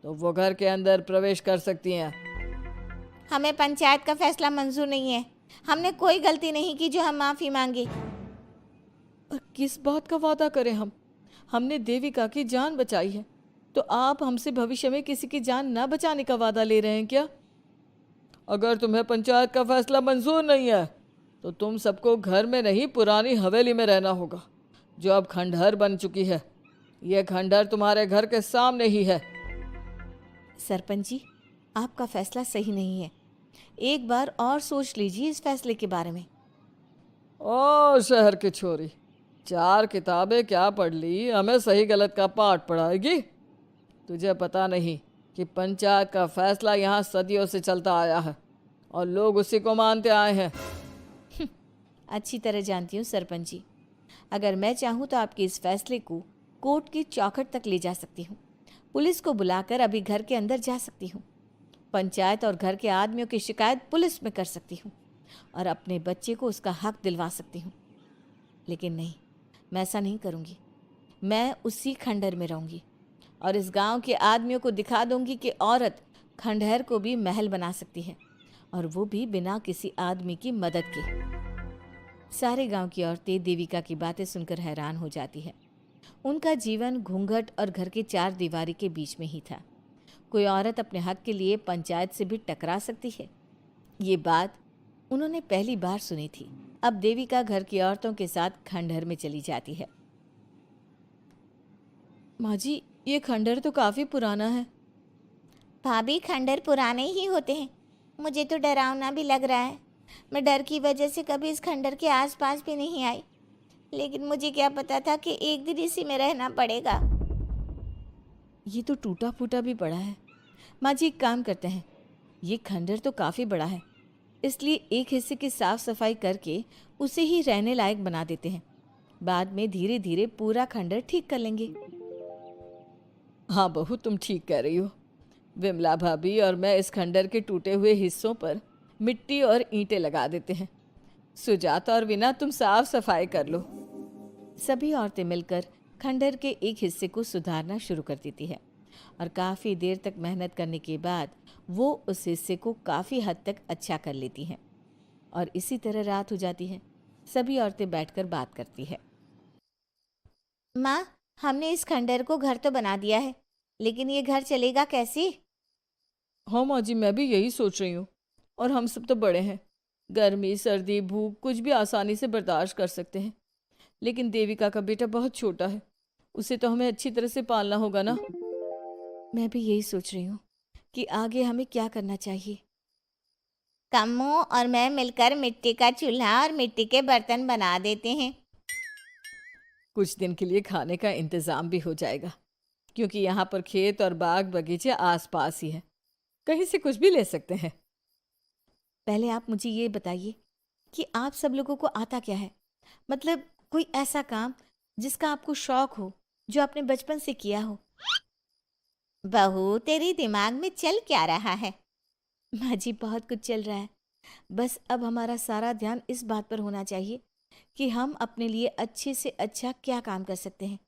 तो वो घर के अंदर प्रवेश कर सकती हैं। हमें पंचायत का फैसला मंजूर नहीं है। हमने कोई गलती नहीं की जो हम माफ़ी मांगे। और किस बात का वादा करें हम? हमने देविका की जान बचाई है, तो आप हमसे भविष्य में किसी की जान न बचाने का वादा ले रहे हैं क्या? अगर तुम्हें पंचायत का फैसला मंजूर नहीं है तो तुम सबको घर में नहीं, पुरानी हवेली में रहना होगा, जो अब खंडहर बन चुकी है। यह खंडहर तुम्हारे घर के सामने ही है। सरपंच जी, आपका फैसला सही नहीं है। एक बार और सोच लीजिए इस फैसले के बारे में। ओ शहर की छोरी, 4 किताबें क्या पढ़ ली, हमें सही गलत का पाठ पढ़ाएगी? तुझे पता नहीं कि पंचायत का फैसला यहाँ सदियों से चलता आया है और लोग उसी को मानते आए हैं। अच्छी तरह जानती हूँ सरपंच जी। अगर मैं चाहूँ तो आपके इस फैसले को कोर्ट की चौखट तक ले जा सकती हूँ। पुलिस को बुलाकर अभी घर के अंदर जा सकती हूँ। पंचायत और घर के आदमियों की शिकायत पुलिस में कर सकती हूँ और अपने बच्चे को उसका हक दिलवा सकती हूँ। लेकिन नहीं, मैं ऐसा नहीं करूँगी। मैं उसी खंडहर में रहूँगी और इस गांव के आदमियों को दिखा दूंगी कि औरत खंडहर को भी महल बना सकती है, और वो भी बिना किसी आदमी की मदद के। सारे गांव की औरतें देविका की बातें सुनकर हैरान हो जाती है। उनका जीवन घूंघट और घर के 4 दीवारी के बीच में ही था। कोई औरत अपने हक के लिए पंचायत से भी टकरा सकती है, ये बात उन्होंने पहली बार सुनी थी। अब देविका घर की औरतों के साथ खंडहर में चली जाती है। माँ जी, ये खंडहर तो काफ़ी पुराना है। भाभी, खंडहर पुराने ही होते हैं। मुझे तो डरावना भी लग रहा है। मैं डर की वजह से कभी इस खंडहर के आसपास भी नहीं आई, लेकिन मुझे क्या पता था कि एक दिन इसी में रहना पड़ेगा। ये तो टूटा फूटा भी पड़ा है। माँ जी, एक काम करते हैं, ये खंडहर तो काफ़ी बड़ा है, इसलिए एक हिस्से की साफ सफाई करके उसे ही रहने लायक बना देते हैं। बाद में धीरे धीरे पूरा खंडहर ठीक कर लेंगे। हाँ बहू, तुम ठीक कह रही हो। विमला भाभी और मैं इस खंडहर के टूटे हुए हिस्सों पर मिट्टी और ईंटें लगा देते हैं। सुजाता और विना, तुम साफ सफाई कर लो। सभी औरतें मिलकर खंडहर के एक हिस्से को सुधारना शुरू कर देती है और काफ़ी देर तक मेहनत करने के बाद वो उस हिस्से को काफ़ी हद तक अच्छा कर लेती हैं। और इसी तरह रात हो जाती है। सभी औरतें बैठकर बात करती है। माँ, हमने इस खंडहर को घर तो बना दिया है, लेकिन ये घर चलेगा कैसे? हाँ माँ जी, मैं भी यही सोच रही हूँ। और हम सब तो बड़े हैं, गर्मी सर्दी भूख कुछ भी आसानी से बर्दाश्त कर सकते हैं, लेकिन देविका का बेटा बहुत छोटा है, उसे तो हमें अच्छी तरह से पालना होगा ना। मैं भी यही सोच रही हूँ कि आगे हमें क्या करना चाहिए। कम्मू और मैं मिलकर मिट्टी का चूल्हा और मिट्टी के बर्तन बना देते हैं। कुछ दिन के लिए खाने का इंतज़ाम भी हो जाएगा, क्योंकि यहाँ पर खेत और बाग बगीचे आसपास ही है, कहीं से कुछ भी ले सकते हैं। पहले आप मुझे ये बताइए कि आप सब लोगों को आता क्या है? मतलब कोई ऐसा काम जिसका आपको शौक हो, जो आपने बचपन से किया हो। बहू, तेरे दिमाग में चल क्या रहा है? माँ जी, बहुत कुछ चल रहा है। बस अब हमारा सारा ध्यान इस बात पर होना चाहिए कि हम अपने लिए अच्छे से अच्छा क्या काम कर सकते हैं।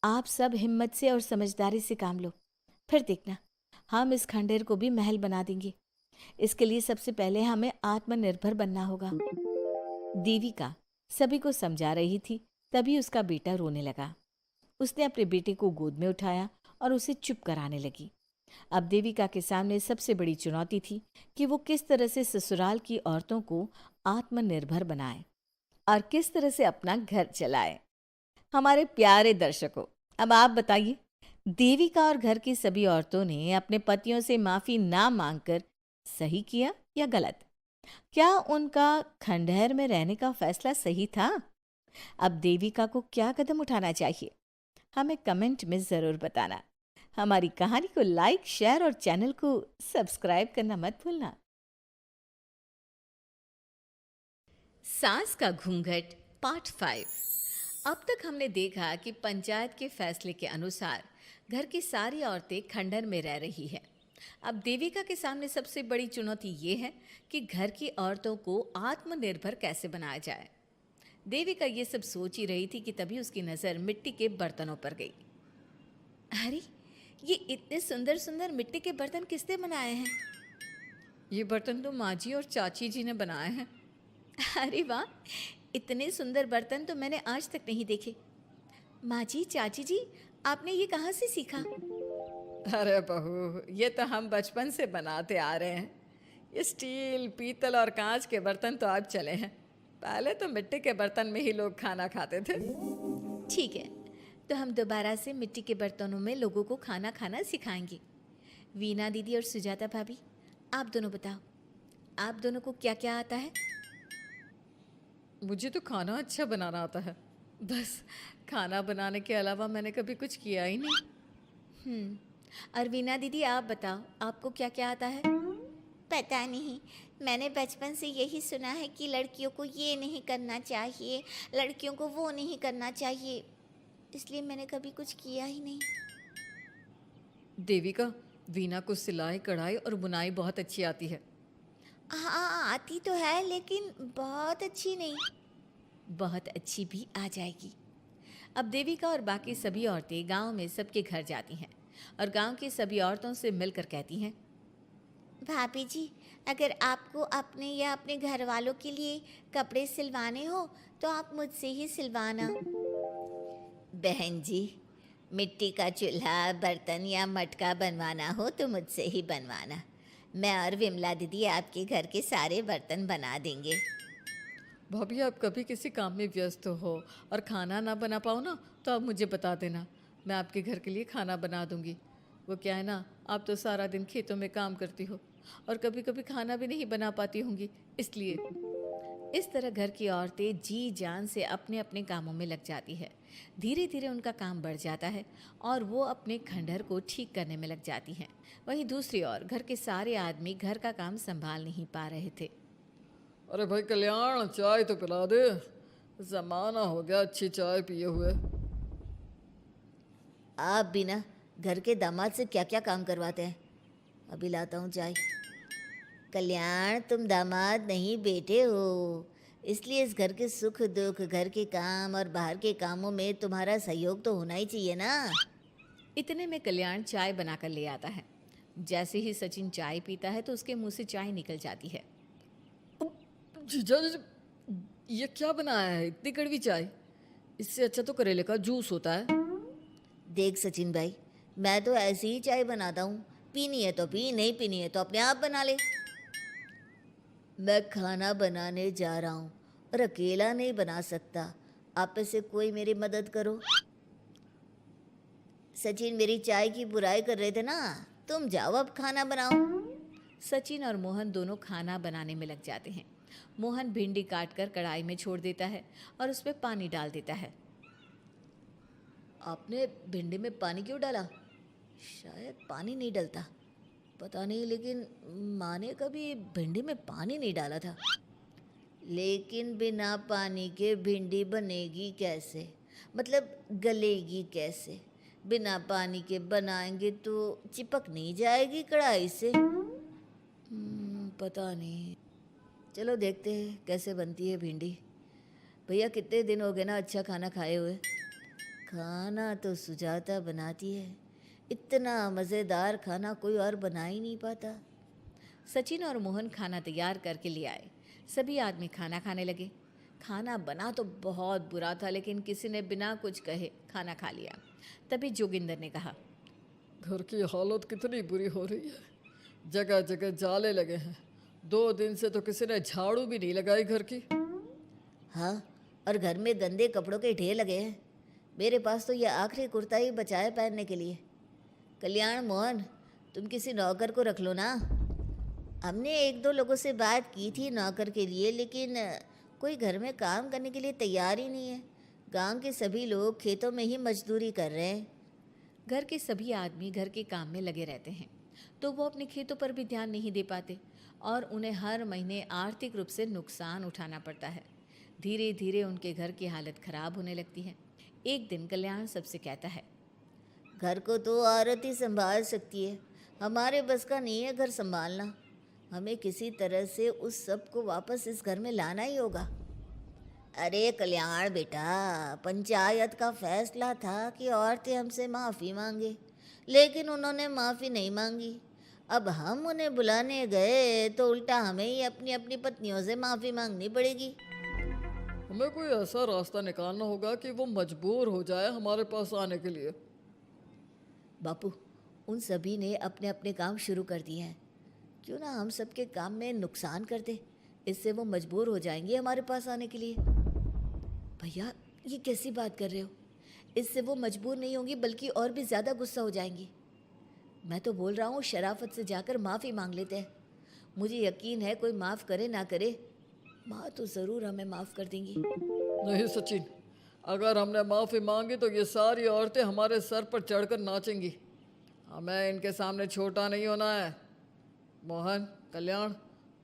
आप सब हिम्मत से और समझदारी से काम लो, फिर देखना हम इस खंडहर को भी महल बना देंगे। इसके लिए सबसे पहले हमें आत्मनिर्भर बनना होगा। देविका सभी को समझा रही थी, तभी उसका बेटा रोने लगा। उसने अपने बेटे को गोद में उठाया और उसे चुप कराने लगी। अब देविका के सामने सबसे बड़ी चुनौती थी कि वो किस तरह से ससुराल की औरतों को आत्मनिर्भर बनाए और किस तरह से अपना घर चलाए। हमारे प्यारे दर्शकों, अब आप बताइए, देविका और घर की सभी औरतों ने अपने पतियों से माफ़ी ना मांगकर सही किया या गलत? क्या उनका खंडहर में रहने का फैसला सही था? अब देविका को क्या कदम उठाना चाहिए, हमें कमेंट में ज़रूर बताना। हमारी कहानी को लाइक, शेयर और चैनल को सब्सक्राइब करना मत भूलना। सास का घूंघट पार्ट 5। अब तक हमने देखा कि पंचायत के फैसले के अनुसार घर की सारी औरतें खंडहर में रह रही हैं। अब देविका के सामने सबसे बड़ी चुनौती ये है कि घर की औरतों को आत्मनिर्भर कैसे बनाया जाए। देविका ये सब सोच ही रही थी कि तभी उसकी नज़र मिट्टी के बर्तनों पर गई। अरे, ये इतने सुंदर सुंदर मिट्टी के बर्तन किसने बनाए हैं? ये बर्तन तो माँ जी और चाची जी ने बनाए हैं। अरे वाह, इतने सुंदर बर्तन तो मैंने आज तक नहीं देखे। माँ जी, चाची जी, आपने ये कहाँ से सीखा? अरे बहू, ये तो हम बचपन से बनाते आ रहे हैं। ये स्टील, पीतल और कांच के बर्तन तो अब चले हैं। पहले तो मिट्टी के बर्तन में ही लोग खाना खाते थे। ठीक है, तो हम दोबारा से मिट्टी के बर्तनों में लोगों को खाना खाना सिखाएंगे। वीना दीदी और सुजाता भाभी, आप दोनों बताओ, आप दोनों को क्या क्या आता है? मुझे तो खाना अच्छा बनाना आता है, बस खाना बनाने के अलावा मैंने कभी कुछ किया ही नहीं। और वीना दीदी, आप बताओ, आपको क्या क्या आता है? पता नहीं, मैंने बचपन से यही सुना है कि लड़कियों को ये नहीं करना चाहिए, लड़कियों को वो नहीं करना चाहिए, इसलिए मैंने कभी कुछ किया ही नहीं। देविका, वीना को सिलाई, कढ़ाई और बुनाई बहुत अच्छी आती है। हाँ, आती तो है, लेकिन बहुत अच्छी नहीं। बहुत अच्छी भी आ जाएगी। अब देविका और बाकी सभी औरतें गांव में सबके घर जाती हैं और गांव की सभी औरतों से मिलकर कहती हैं, भाभी जी, अगर आपको अपने या अपने घर वालों के लिए कपड़े सिलवाने हो तो आप मुझसे ही सिलवाना। बहन जी, मिट्टी का चूल्हा, बर्तन या मटका बनवाना हो तो मुझसे ही बनवाना। मैं और विमला दीदी आपके घर के सारे बर्तन बना देंगे। भाभी, आप कभी किसी काम में व्यस्त हो और खाना ना बना पाओ ना, तो आप मुझे बता देना, मैं आपके घर के लिए खाना बना दूंगी। वो क्या है ना, आप तो सारा दिन खेतों में काम करती हो और कभी कभी खाना भी नहीं बना पाती होंगी, इसलिए। इस तरह घर की औरतें जी जान से अपने अपने कामों में लग जाती है। धीरे धीरे उनका काम बढ़ जाता है और वो अपने खंडहर को ठीक करने में लग जाती हैं। वहीं दूसरी ओर घर के सारे आदमी घर का काम संभाल नहीं पा रहे थे। अरे भाई कल्याण, चाय तो पिला दे, जमाना हो गया अच्छी चाय पिए हुए। आप भी ना घर के दामाद से क्या क्या काम करवाते हैं? अभी लाता हूँ चाय। कल्याण, तुम दामाद नहीं बेटे हो, इसलिए इस घर के सुख दुख, घर के काम और बाहर के कामों में तुम्हारा सहयोग तो होना ही चाहिए ना। इतने में कल्याण चाय बनाकर ले आता है। जैसे ही सचिन चाय पीता है तो उसके मुंह से चाय निकल जाती है। जीजा जी, ये क्या बनाया है, इतनी कड़वी चाय? इससे अच्छा तो करेले का जूस होता है। देख सचिन भाई, मैं तो ऐसी ही चाय बनाता हूँ, पीनी है तो पी, नहीं पीनी है तो अपने आप बना ले। मैं खाना बनाने जा रहा हूँ और अकेला नहीं बना सकता, आप में से कोई मेरी मदद करो। सचिन मेरी चाय की बुराई कर रहे थे ना, तुम जाओ अब खाना बनाओ। सचिन और मोहन दोनों खाना बनाने में लग जाते हैं। मोहन भिंडी काटकर कढ़ाई में छोड़ देता है और उसमें पानी डाल देता है। आपने भिंडी में पानी क्यों डाला? शायद पानी नहीं डलता, पता नहीं, लेकिन माँ ने कभी भिंडी में पानी नहीं डाला था। लेकिन बिना पानी के भिंडी बनेगी कैसे? मतलब गलेगी कैसे? बिना पानी के बनाएंगे तो चिपक नहीं जाएगी कढ़ाई से? पता नहीं, चलो देखते हैं कैसे बनती है भिंडी। भैया, कितने दिन हो गए ना अच्छा खाना खाए हुए। खाना तो सुजाता बनाती है, इतना मज़ेदार खाना कोई और बना ही नहीं पाता। सचिन और मोहन खाना तैयार करके ले आए। सभी आदमी खाना खाने लगे। खाना बना तो बहुत बुरा था, लेकिन किसी ने बिना कुछ कहे खाना खा लिया। तभी जोगिंदर ने कहा, घर की हालत कितनी बुरी हो रही है, जगह जगह जाले लगे हैं। 2 दिन से तो किसी ने झाड़ू भी नहीं लगाई घर की। हाँ, और घर में गंदे कपड़ों के ढेर लगे हैं। मेरे पास तो यह आखिरी कुर्ता ही बचा है पहनने के लिए। कल्याण, मोहन, तुम किसी नौकर को रख लो ना। हमने 1-2 लोगों से बात की थी नौकर के लिए, लेकिन कोई घर में काम करने के लिए तैयार ही नहीं है। गांव के सभी लोग खेतों में ही मजदूरी कर रहे हैं। घर के सभी आदमी घर के काम में लगे रहते हैं, तो वो अपने खेतों पर भी ध्यान नहीं दे पाते और उन्हें हर महीने आर्थिक रूप से नुकसान उठाना पड़ता है। धीरे धीरे उनके घर की हालत खराब होने लगती है। एक दिन कल्याण सबसे कहता है, घर को तो औरत ही संभाल सकती है, हमारे बस का नहीं है घर संभालना। हमें किसी तरह से उस सब को वापस इस घर में लाना ही होगा। अरे कल्याण बेटा, पंचायत का फैसला था कि औरतें हमसे माफ़ी मांगे, लेकिन उन्होंने माफ़ी नहीं मांगी। अब हम उन्हें बुलाने गए तो उल्टा हमें ही अपनी अपनी पत्नियों से माफ़ी मांगनी पड़ेगी। हमें कोई ऐसा रास्ता निकालना होगा कि वो मजबूर हो जाए हमारे पास आने के लिए। बापू, उन सभी ने अपने अपने काम शुरू कर दिए हैं, क्यों ना हम सबके काम में नुकसान कर दे, इससे वो मजबूर हो जाएंगे हमारे पास आने के लिए। भैया, ये कैसी बात कर रहे हो? इससे वो मजबूर नहीं होंगी बल्कि और भी ज़्यादा गुस्सा हो जाएंगी। मैं तो बोल रहा हूँ शराफत से जाकर माफ़ी मांग लेते हैं। मुझे यकीन है कोई माफ़ करे ना करे, माँ तो ज़रूर हमें माफ़ कर देंगी। नहीं सचिन, अगर हमने माफ़ी मांगी तो ये सारी औरतें हमारे सर पर चढ़कर नाचेंगी। हमें इनके सामने छोटा नहीं होना है। मोहन, कल्याण,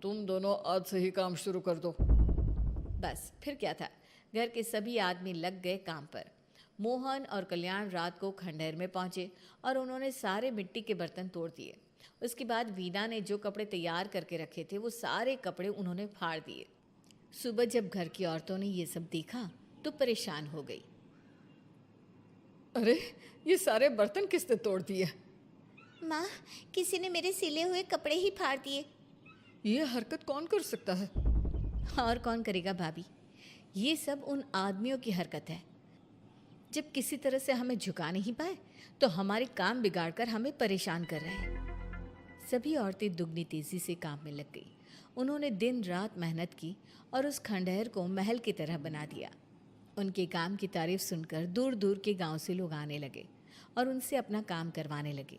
तुम दोनों आज से ही काम शुरू कर दो। बस फिर क्या था, घर के सभी आदमी लग गए काम पर। मोहन और कल्याण रात को खंडहर में पहुंचे और उन्होंने सारे मिट्टी के बर्तन तोड़ दिए। उसके बाद वीना ने जो कपड़े तैयार करके रखे थे वो सारे कपड़े उन्होंने फाड़ दिए। सुबह जब घर की औरतों ने ये सब देखा तो परेशान हो गई। अरे, ये सारे बर्तन किसने तोड़ दिए? माँ, किसी ने मेरे सिले हुए कपड़े ही फाड़ दिए। ये हरकत कौन कर सकता है? और कौन करेगा भाभी, ये सब उन आदमियों की हरकत है। जब किसी तरह से हमें झुका नहीं पाए तो हमारे काम बिगाड़कर हमें परेशान कर रहे हैं। सभी औरतें दुगनी तेजी से काम में लग गई। उन्होंने दिन रात मेहनत की और उस खंडहर को महल की तरह बना दिया। उनके काम की तारीफ सुनकर दूर दूर के गांव से लोग आने लगे और उनसे अपना काम करवाने लगे।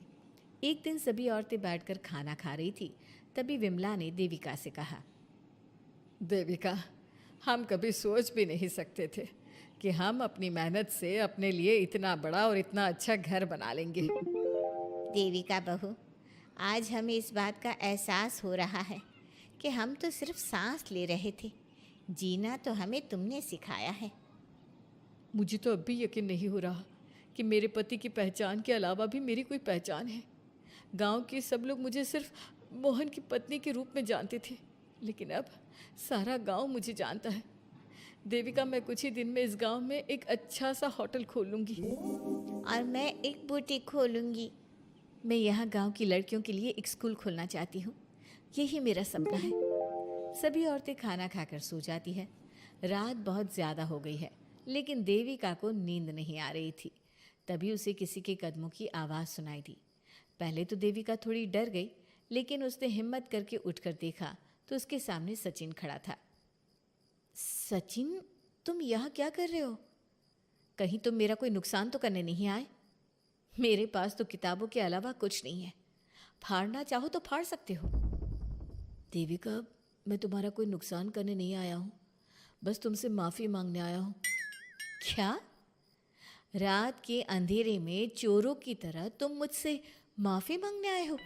एक दिन सभी औरतें बैठकर खाना खा रही थी, तभी विमला ने देविका से कहा, देविका, हम कभी सोच भी नहीं सकते थे कि हम अपनी मेहनत से अपने लिए इतना बड़ा और इतना अच्छा घर बना लेंगे। देविका बहू, आज हमें इस बात का एहसास हो रहा है कि हम तो सिर्फ सांस ले रहे थे, जीना तो हमें तुमने सिखाया है। मुझे तो अब भी यकीन नहीं हो रहा कि मेरे पति की पहचान के अलावा भी मेरी कोई पहचान है। गांव के सब लोग मुझे सिर्फ मोहन की पत्नी के रूप में जानते थे, लेकिन अब सारा गांव मुझे जानता है। देविका, मैं कुछ ही दिन में इस गांव में एक अच्छा सा होटल खोल लूँगी और मैं एक बुटीक खोलूँगी। मैं यहाँ गांव की लड़कियों के लिए एक स्कूल खोलना चाहती हूँ, यही मेरा सपना है। सभी औरतें खाना खाकर सो जाती है। रात बहुत ज़्यादा हो गई है, लेकिन देविका को नींद नहीं आ रही थी। तभी उसे किसी के कदमों की आवाज़ सुनाई दी। पहले तो देविका थोड़ी डर गई, लेकिन उसने हिम्मत करके उठकर देखा तो उसके सामने सचिन खड़ा था। सचिन, तुम यहाँ क्या कर रहे हो? कहीं तुम मेरा कोई नुकसान तो करने नहीं आए? मेरे पास तो किताबों के अलावा कुछ नहीं है, फाड़ना चाहो तो फाड़ सकते हो। देविका, मैं तुम्हारा कोई नुकसान करने नहीं आया हूँ, बस तुमसे माफ़ी मांगने आया हूँ। क्या? रात के अंधेरे में चोरों की तरह तुम मुझसे माफ़ी मांगने आए हो?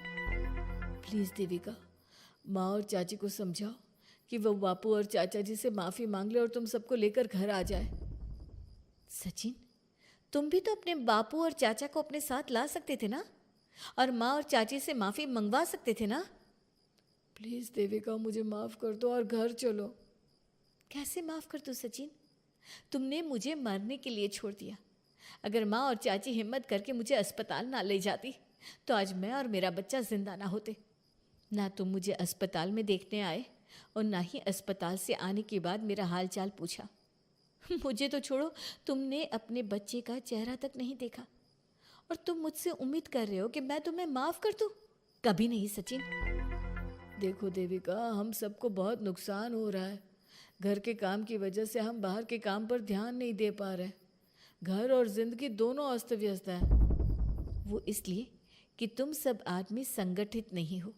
प्लीज़ देविका, माँ और चाची को समझाओ कि वो बापू और चाचा जी से माफ़ी मांग ले और तुम सबको लेकर घर आ जाए। सचिन, तुम भी तो अपने बापू और चाचा को अपने साथ ला सकते थे ना, और माँ और चाची से माफ़ी मंगवा सकते थे ना। प्लीज़ देविका, मुझे माफ़ कर दो और घर चलो। कैसे माफ़ कर दूँ सचिन? तुमने मुझे मरने के लिए छोड़ दिया। अगर माँ और चाची हिम्मत करके मुझे अस्पताल ना ले जाती तो आज मैं और मेरा बच्चा जिंदा ना होते। ना तुम मुझे अस्पताल में देखने आए और ना ही अस्पताल से आने के बाद मेरा हाल चाल पूछा। मुझे तो छोड़ो, तुमने अपने बच्चे का चेहरा तक नहीं देखा, और तुम मुझसे उम्मीद कर रहे हो कि मैं तुम्हें माफ़ कर दूँ? कभी नहीं सचिन। देखो देविका, हम सबको बहुत नुकसान हो रहा है। घर के काम की वजह से हम बाहर के काम पर ध्यान नहीं दे पा रहे। घर और जिंदगी दोनों अस्त व्यस्त है। वो इसलिए कि तुम सब आदमी संगठित नहीं हो,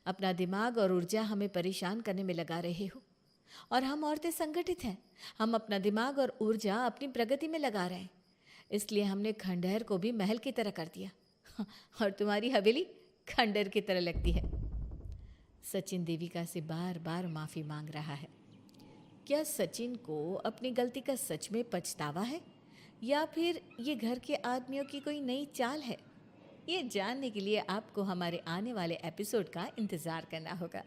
अपना दिमाग और ऊर्जा हमें परेशान करने में लगा रहे हो। और हम औरतें संगठित हैं, हम अपना दिमाग और ऊर्जा अपनी प्रगति में लगा रहे हैं। इसलिए हमने खंडहर को भी महल की तरह कर दिया, और तुम्हारी हवेली खंडहर की तरह लगती है। सचिन देविका से बार बार माफ़ी मांग रहा है। क्या सचिन को अपनी गलती का सच में पछतावा है, या फिर ये घर के आदमियों की कोई नई चाल है? ये जानने के लिए आपको हमारे आने वाले एपिसोड का इंतज़ार करना होगा।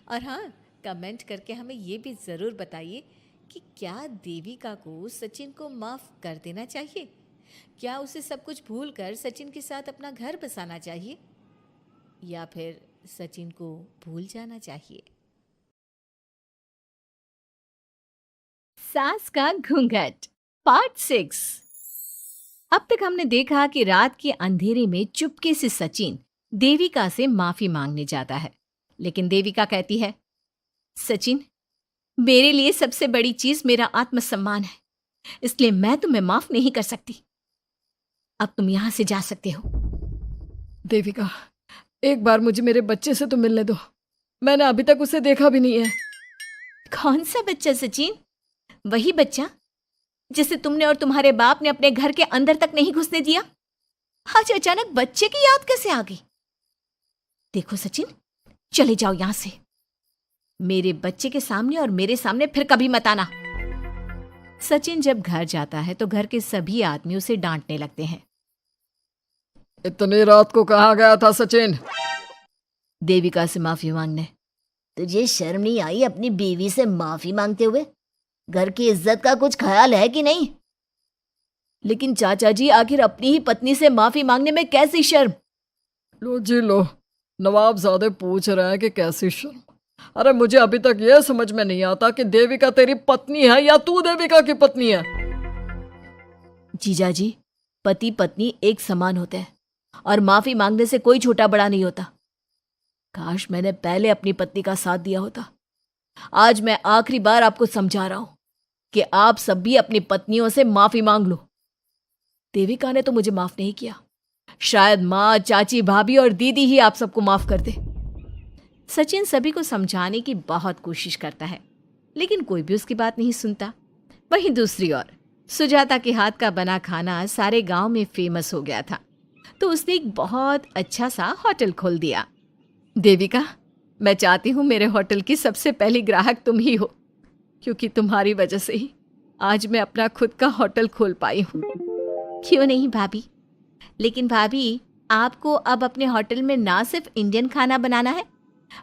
और हाँ, कमेंट करके हमें ये भी ज़रूर बताइए कि क्या देविका को सचिन को माफ कर देना चाहिए? क्या उसे सब कुछ भूलकर सचिन के साथ अपना घर बसाना चाहिए, या फिर सचिन को भूल जाना चाहिए? सास का घूंघट पार्ट 6। अब तक हमने देखा कि रात के अंधेरे में चुपके से सचिन देविका से माफी मांगने जाता है, लेकिन देविका कहती है, सचिन, मेरे लिए सबसे बड़ी चीज मेरा आत्मसम्मान है, इसलिए मैं तुम्हें माफ नहीं कर सकती। अब तुम यहां से जा सकते हो। देविका, एक बार मुझे मेरे बच्चे से तो मिलने दो। मैंने अभी तक उसे देखा भी नहीं है। कौन सा बच्चा सचिन? वही बच्चा जिसे तुमने और तुम्हारे बाप ने अपने घर के अंदर तक नहीं घुसने दिया। आज अचानक बच्चे की याद कैसे आ गई? देखो सचिन, चले जाओ यहां से। मेरे बच्चे के सामने और मेरे सामने फिर कभी मत आना। सचिन जब घर जाता है तो घर के सभी आदमी उसे डांटने लगते हैं। इतनी रात को कहाँ गया था सचिन? देविका से माफी मांगने। तुझे शर्म नहीं आई अपनी बीवी से माफी मांगते हुए? घर की इज्जत का कुछ ख्याल है कि नहीं? लेकिन चाचा जी, आखिर अपनी ही पत्नी से माफी मांगने में कैसी शर्म? लो जी लो, नवाबजादे पूछ रहे हैं कि कैसी शर्म। अरे मुझे अभी तक यह समझ में नहीं आता कि देविका तेरी पत्नी है या तू देविका की पत्नी है। जीजा जी, पति पत्नी एक समान होते हैं और माफी मांगने से कोई छोटा बड़ा नहीं होता। काश मैंने पहले अपनी पत्नी का साथ दिया होता। आज मैं आखिरी बार आपको समझा रहा हूं कि आप सब भी अपनी पत्नियों से माफी मांग लो। देविका ने तो मुझे माफ नहीं किया, शायद माँ, चाची, भाभी और दीदी ही आप सबको माफ कर दे। सचिन सभी को समझाने की बहुत कोशिश करता है, लेकिन कोई भी उसकी बात नहीं सुनता। वहीं दूसरी ओर सुजाता के हाथ का बना खाना सारे गांव में फेमस हो गया था, तो उसने एक बहुत अच्छा सा होटल खोल दिया। देविका, मैं चाहती हूँ मेरे होटल की सबसे पहली ग्राहक तुम ही हो, क्योंकि तुम्हारी वजह से ही आज मैं अपना खुद का होटल खोल पाई हूँ। क्यों नहीं भाभी? लेकिन भाभी, आपको अब अपने होटल में ना सिर्फ इंडियन खाना बनाना है,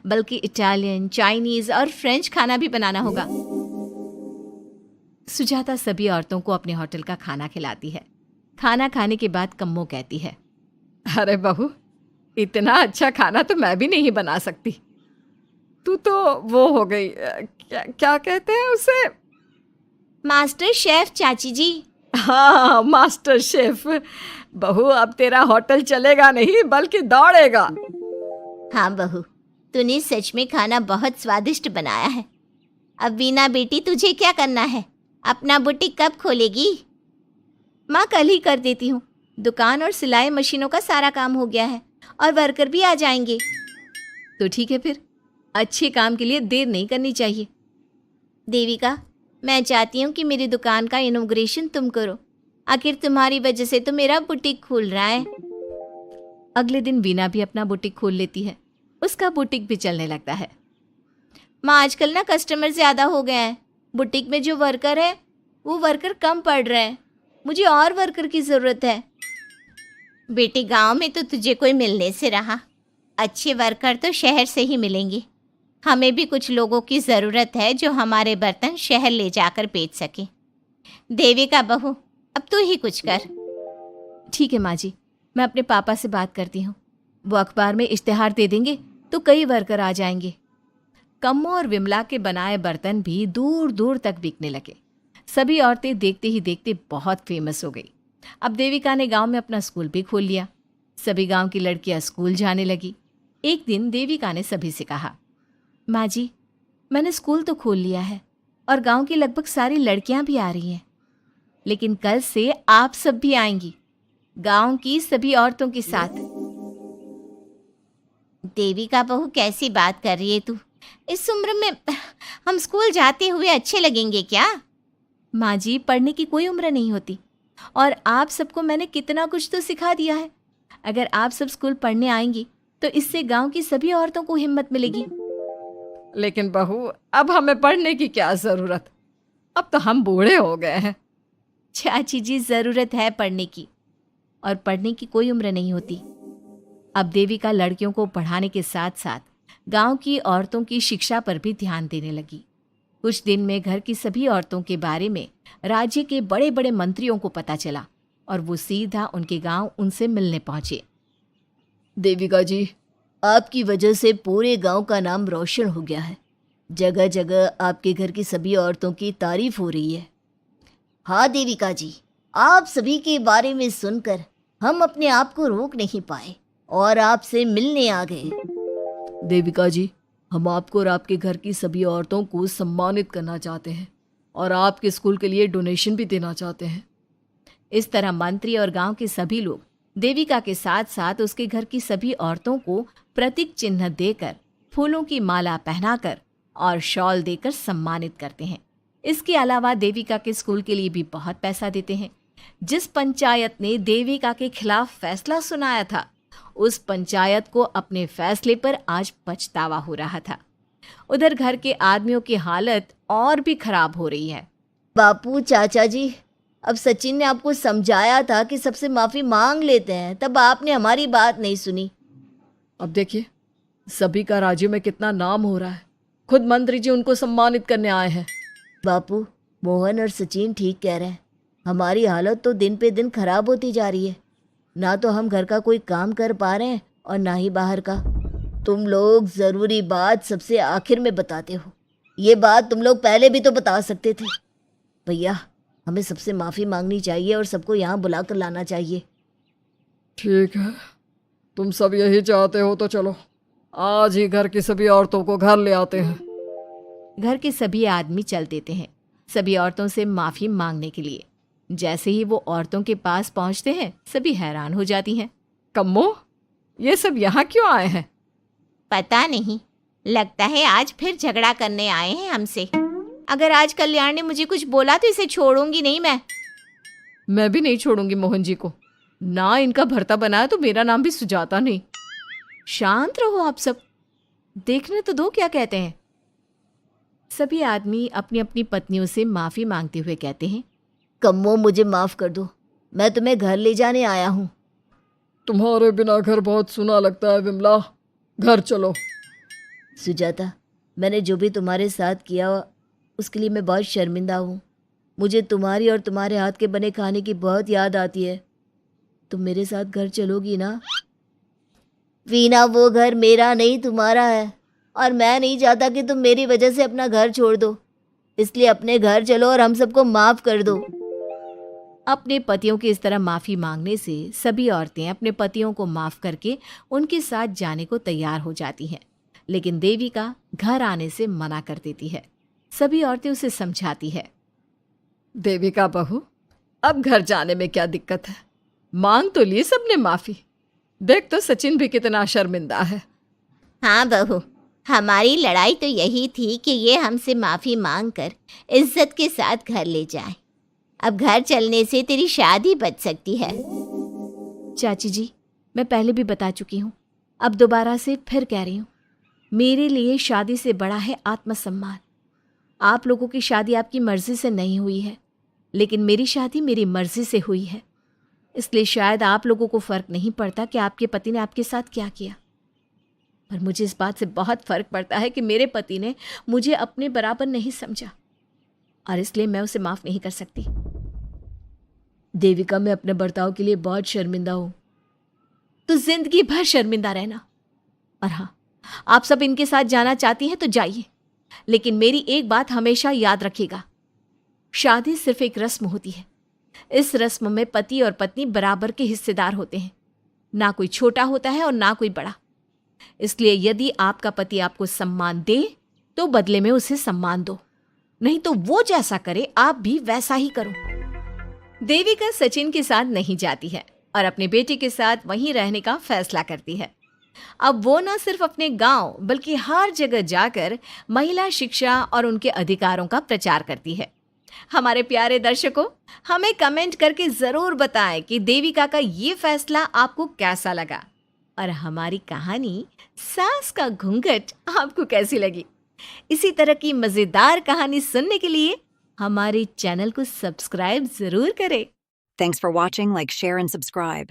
बल्कि इटालियन, चाइनीज और फ्रेंच खाना भी बनाना होगा। सुजाता सभी औरतों को अपने होटल का खाना खिलाती है। खाना खाने के बाद कम्मो कहती है, अरे बहू, इतना अच्छा खाना तो मैं भी नहीं बना सकती। तू तो वो हो गई, क्या कहते हैं उसे? मास्टर शेफ चाची जी। हाँ, मास्टर शेफ। बहू, अब तेरा होटल चलेगा नहीं बल्कि दौड़ेगा। हाँ बहू, तूने सच में खाना बहुत स्वादिष्ट बनाया है। अब वीना बेटी, तुझे क्या करना है? अपना बुटीक कब खोलेगी? माँ, कल ही कर देती हूँ। दुकान और सिलाई मशीनों का सारा काम हो गया है और वर्कर भी आ जाएंगे। तो ठीक है, फिर अच्छे काम के लिए देर नहीं करनी चाहिए। देविका, मैं चाहती हूँ कि मेरी दुकान का इनॉग्रेशन तुम करो। आखिर तुम्हारी वजह से तो मेरा बुटीक खुल रहा है। अगले दिन वीना भी अपना बुटीक खोल लेती है। उसका बुटीक भी चलने लगता है। माँ, आजकल ना कस्टमर ज़्यादा हो गए हैं। बुटीक में जो वर्कर है वो वर्कर कम पड़ रहे हैं। मुझे और वर्कर की ज़रूरत है। बेटी, गांव में तो तुझे कोई मिलने से रहा। अच्छे वर्कर तो शहर से ही मिलेंगे। हमें भी कुछ लोगों की ज़रूरत है जो हमारे बर्तन शहर ले जाकर बेच सके। देविका बहू, अब तू ही कुछ कर। ठीक है माँ जी, मैं अपने पापा से बात करती हूँ। वो अखबार में इश्तिहार दे देंगे तो कई वर्कर आ जाएंगे। कम्मो और विमला के बनाए बर्तन भी दूर दूर तक बिकने लगे। सभी औरतें देखते ही देखते बहुत फेमस हो गई। अब देविका ने गांव में अपना स्कूल भी खोल लिया। सभी गांव की लड़कियां स्कूल जाने लगी। एक दिन देविका ने सभी से कहा, माँ जी, मैंने स्कूल तो खोल लिया है और गांव की लगभग सारी लड़कियां भी आ रही हैं, लेकिन कल से आप सब भी आएंगी, गांव की सभी औरतों के साथ। देविका बहू, कैसी बात कर रही है तू? इस उम्र में हम स्कूल जाते हुए अच्छे लगेंगे क्या? माँ जी, पढ़ने की कोई उम्र नहीं होती और आप सबको मैंने कितना कुछ तो सिखा दिया है। अगर आप सब स्कूल पढ़ने आएंगी तो इससे गांव की सभी औरतों को हिम्मत मिलेगी। लेकिन बहू, अब हमें पढ़ने की क्या ज़रूरत? अब तो हम बूढ़े हो गए हैं। चाची जी, ज़रूरत है पढ़ने की, और पढ़ने की कोई उम्र नहीं होती। अब देविका लड़कियों को पढ़ाने के साथ साथ गांव की औरतों की शिक्षा पर भी ध्यान देने लगी। कुछ दिन में घर की सभी औरतों के बारे में राज्य के बड़े बड़े मंत्रियों को पता चला और वो सीधा उनके गांव उनसे मिलने पहुंचे। देविका जी, आपकी वजह से पूरे गांव का नाम रोशन हो गया है। जगह जगह आपके घर की सभी औरतों की तारीफ हो रही है। हाँ देविका जी, आप सभी के बारे में सुनकर हम अपने आप को रोक नहीं पाए और आपसे मिलने आ गए। देविका जी, हम आपको और आपके घर की सभी औरतों को सम्मानित करना चाहते हैं और आपके स्कूल के लिए डोनेशन भी देना चाहते हैं। इस तरह मंत्री और गांव के सभी लोग देविका के साथ साथ उसके घर की सभी औरतों को प्रतीक चिन्ह देकर, फूलों की माला पहनाकर और शॉल देकर सम्मानित करते हैं। इसके अलावा देविका के स्कूल के लिए भी बहुत पैसा देते हैं। जिस पंचायत ने देविका के खिलाफ फैसला सुनाया था, उस पंचायत को अपने फैसले पर आज पछतावा हो रहा था। उधर घर के आदमियों की हालत और भी खराब हो रही है। बापू, चाचा जी, अब सचिन ने आपको समझाया था कि सबसे माफ़ी मांग लेते हैं, तब आपने हमारी बात नहीं सुनी। अब देखिए, सभी का राज्य में कितना नाम हो रहा है। खुद मंत्री जी उनको सम्मानित करने आए हैं। बापू, मोहन और सचिन ठीक कह रहे हैं। हमारी हालत तो दिन पे दिन खराब होती जा रही है। ना तो हम घर का कोई काम कर पा रहे हैं और ना ही बाहर का। तुम लोग ज़रूरी बात सबसे आखिर में बताते हो। ये बात तुम लोग पहले भी तो बता सकते थे। भैया, हमें सबसे माफ़ी मांगनी चाहिए और सबको यहाँ बुला कर लाना चाहिए। ठीक है, तुम सब यही चाहते हो तो चलो, आज ही घर की सभी औरतों को घर ले आते हैं। घर के सभी आदमी चल देते हैं सभी औरतों से माफ़ी मांगने के लिए। जैसे ही वो औरतों के पास पहुंचते हैं, सभी हैरान हो जाती हैं। कम्मो, ये सब यहाँ क्यों आए हैं? पता नहीं, लगता है आज फिर झगड़ा करने आए हैं हमसे। अगर आज कल्याण ने मुझे कुछ बोला तो इसे छोड़ूंगी नहीं मैं भी नहीं छोड़ूंगी मोहन जी को। ना इनका भरता बनाया तो मेरा नाम भी सुजाता नहीं। शांत रहो आप सब, देखने तो दो क्या कहते हैं। सभी आदमी अपनी अपनी पत्नियों से माफ़ी मांगते हुए कहते हैं, कम्मो, मुझे माफ़ कर दो, मैं तुम्हें घर ले जाने आया हूँ। तुम्हारे बिना घर बहुत सुना लगता है विमला, घर चलो। सुजाता, मैंने जो भी तुम्हारे साथ किया उसके लिए मैं बहुत शर्मिंदा हूँ। मुझे तुम्हारी और तुम्हारे हाथ के बने खाने की बहुत याद आती है। तुम मेरे साथ घर चलोगी ना? वीना, वो घर मेरा नहीं तुम्हारा है और मैं नहीं चाहता कि तुम मेरी वजह से अपना घर छोड़ दो। इसलिए अपने घर चलो और हम सबको माफ़ कर दो। अपने पतियों की इस तरह माफ़ी मांगने से सभी औरतें अपने पतियों को माफ़ करके उनके साथ जाने को तैयार हो जाती हैं। लेकिन देविका घर आने से मना कर देती है। सभी औरतें उसे समझाती है, देविका बहू, अब घर जाने में क्या दिक्कत है? मांग तो ली सबने माफ़ी। देख तो सचिन भी कितना शर्मिंदा है। हाँ बहू, हमारी लड़ाई तो यही थी कि ये हमसे माफ़ी मांगकर इज्जत के साथ घर ले जाए। अब घर चलने से तेरी शादी बच सकती है। चाची जी, मैं पहले भी बता चुकी हूँ, अब दोबारा से फिर कह रही हूँ, मेरे लिए शादी से बड़ा है आत्मसम्मान। आप लोगों की शादी आपकी मर्जी से नहीं हुई है, लेकिन मेरी शादी मेरी मर्जी से हुई है। इसलिए शायद आप लोगों को फ़र्क नहीं पड़ता कि आपके पति ने आपके साथ क्या किया, पर मुझे इस बात से बहुत फ़र्क पड़ता है कि मेरे पति ने मुझे अपने बराबर नहीं समझा और इसलिए मैं उसे माफ़ नहीं कर सकती। देविका, मैं अपने बर्ताव के लिए बहुत शर्मिंदा हूँ। तो जिंदगी भर शर्मिंदा रहना। और हाँ, आप सब इनके साथ जाना चाहती हैं तो जाइए, लेकिन मेरी एक बात हमेशा याद रखिएगा, शादी सिर्फ एक रस्म होती है। इस रस्म में पति और पत्नी बराबर के हिस्सेदार होते हैं, ना कोई छोटा होता है और ना कोई बड़ा। इसलिए यदि आपका पति आपको सम्मान दे तो बदले में उसे सम्मान दो, नहीं तो वो जैसा करे आप भी वैसा ही करो। देविका सचिन के साथ नहीं जाती है और अपने बेटे के साथ वहीं रहने का फैसला करती है। अब वो न सिर्फ अपने गांव बल्कि हर जगह जाकर महिला शिक्षा और उनके अधिकारों का प्रचार करती है। हमारे प्यारे दर्शकों, हमें कमेंट करके ज़रूर बताएं कि देविका का ये फैसला आपको कैसा लगा और हमारी कहानी सास का घूंघट आपको कैसी लगी। इसी तरह की मज़ेदार कहानी सुनने के लिए हमारे चैनल को सब्सक्राइब ज़रूर करें। Thanks for watching. Like, share, and subscribe.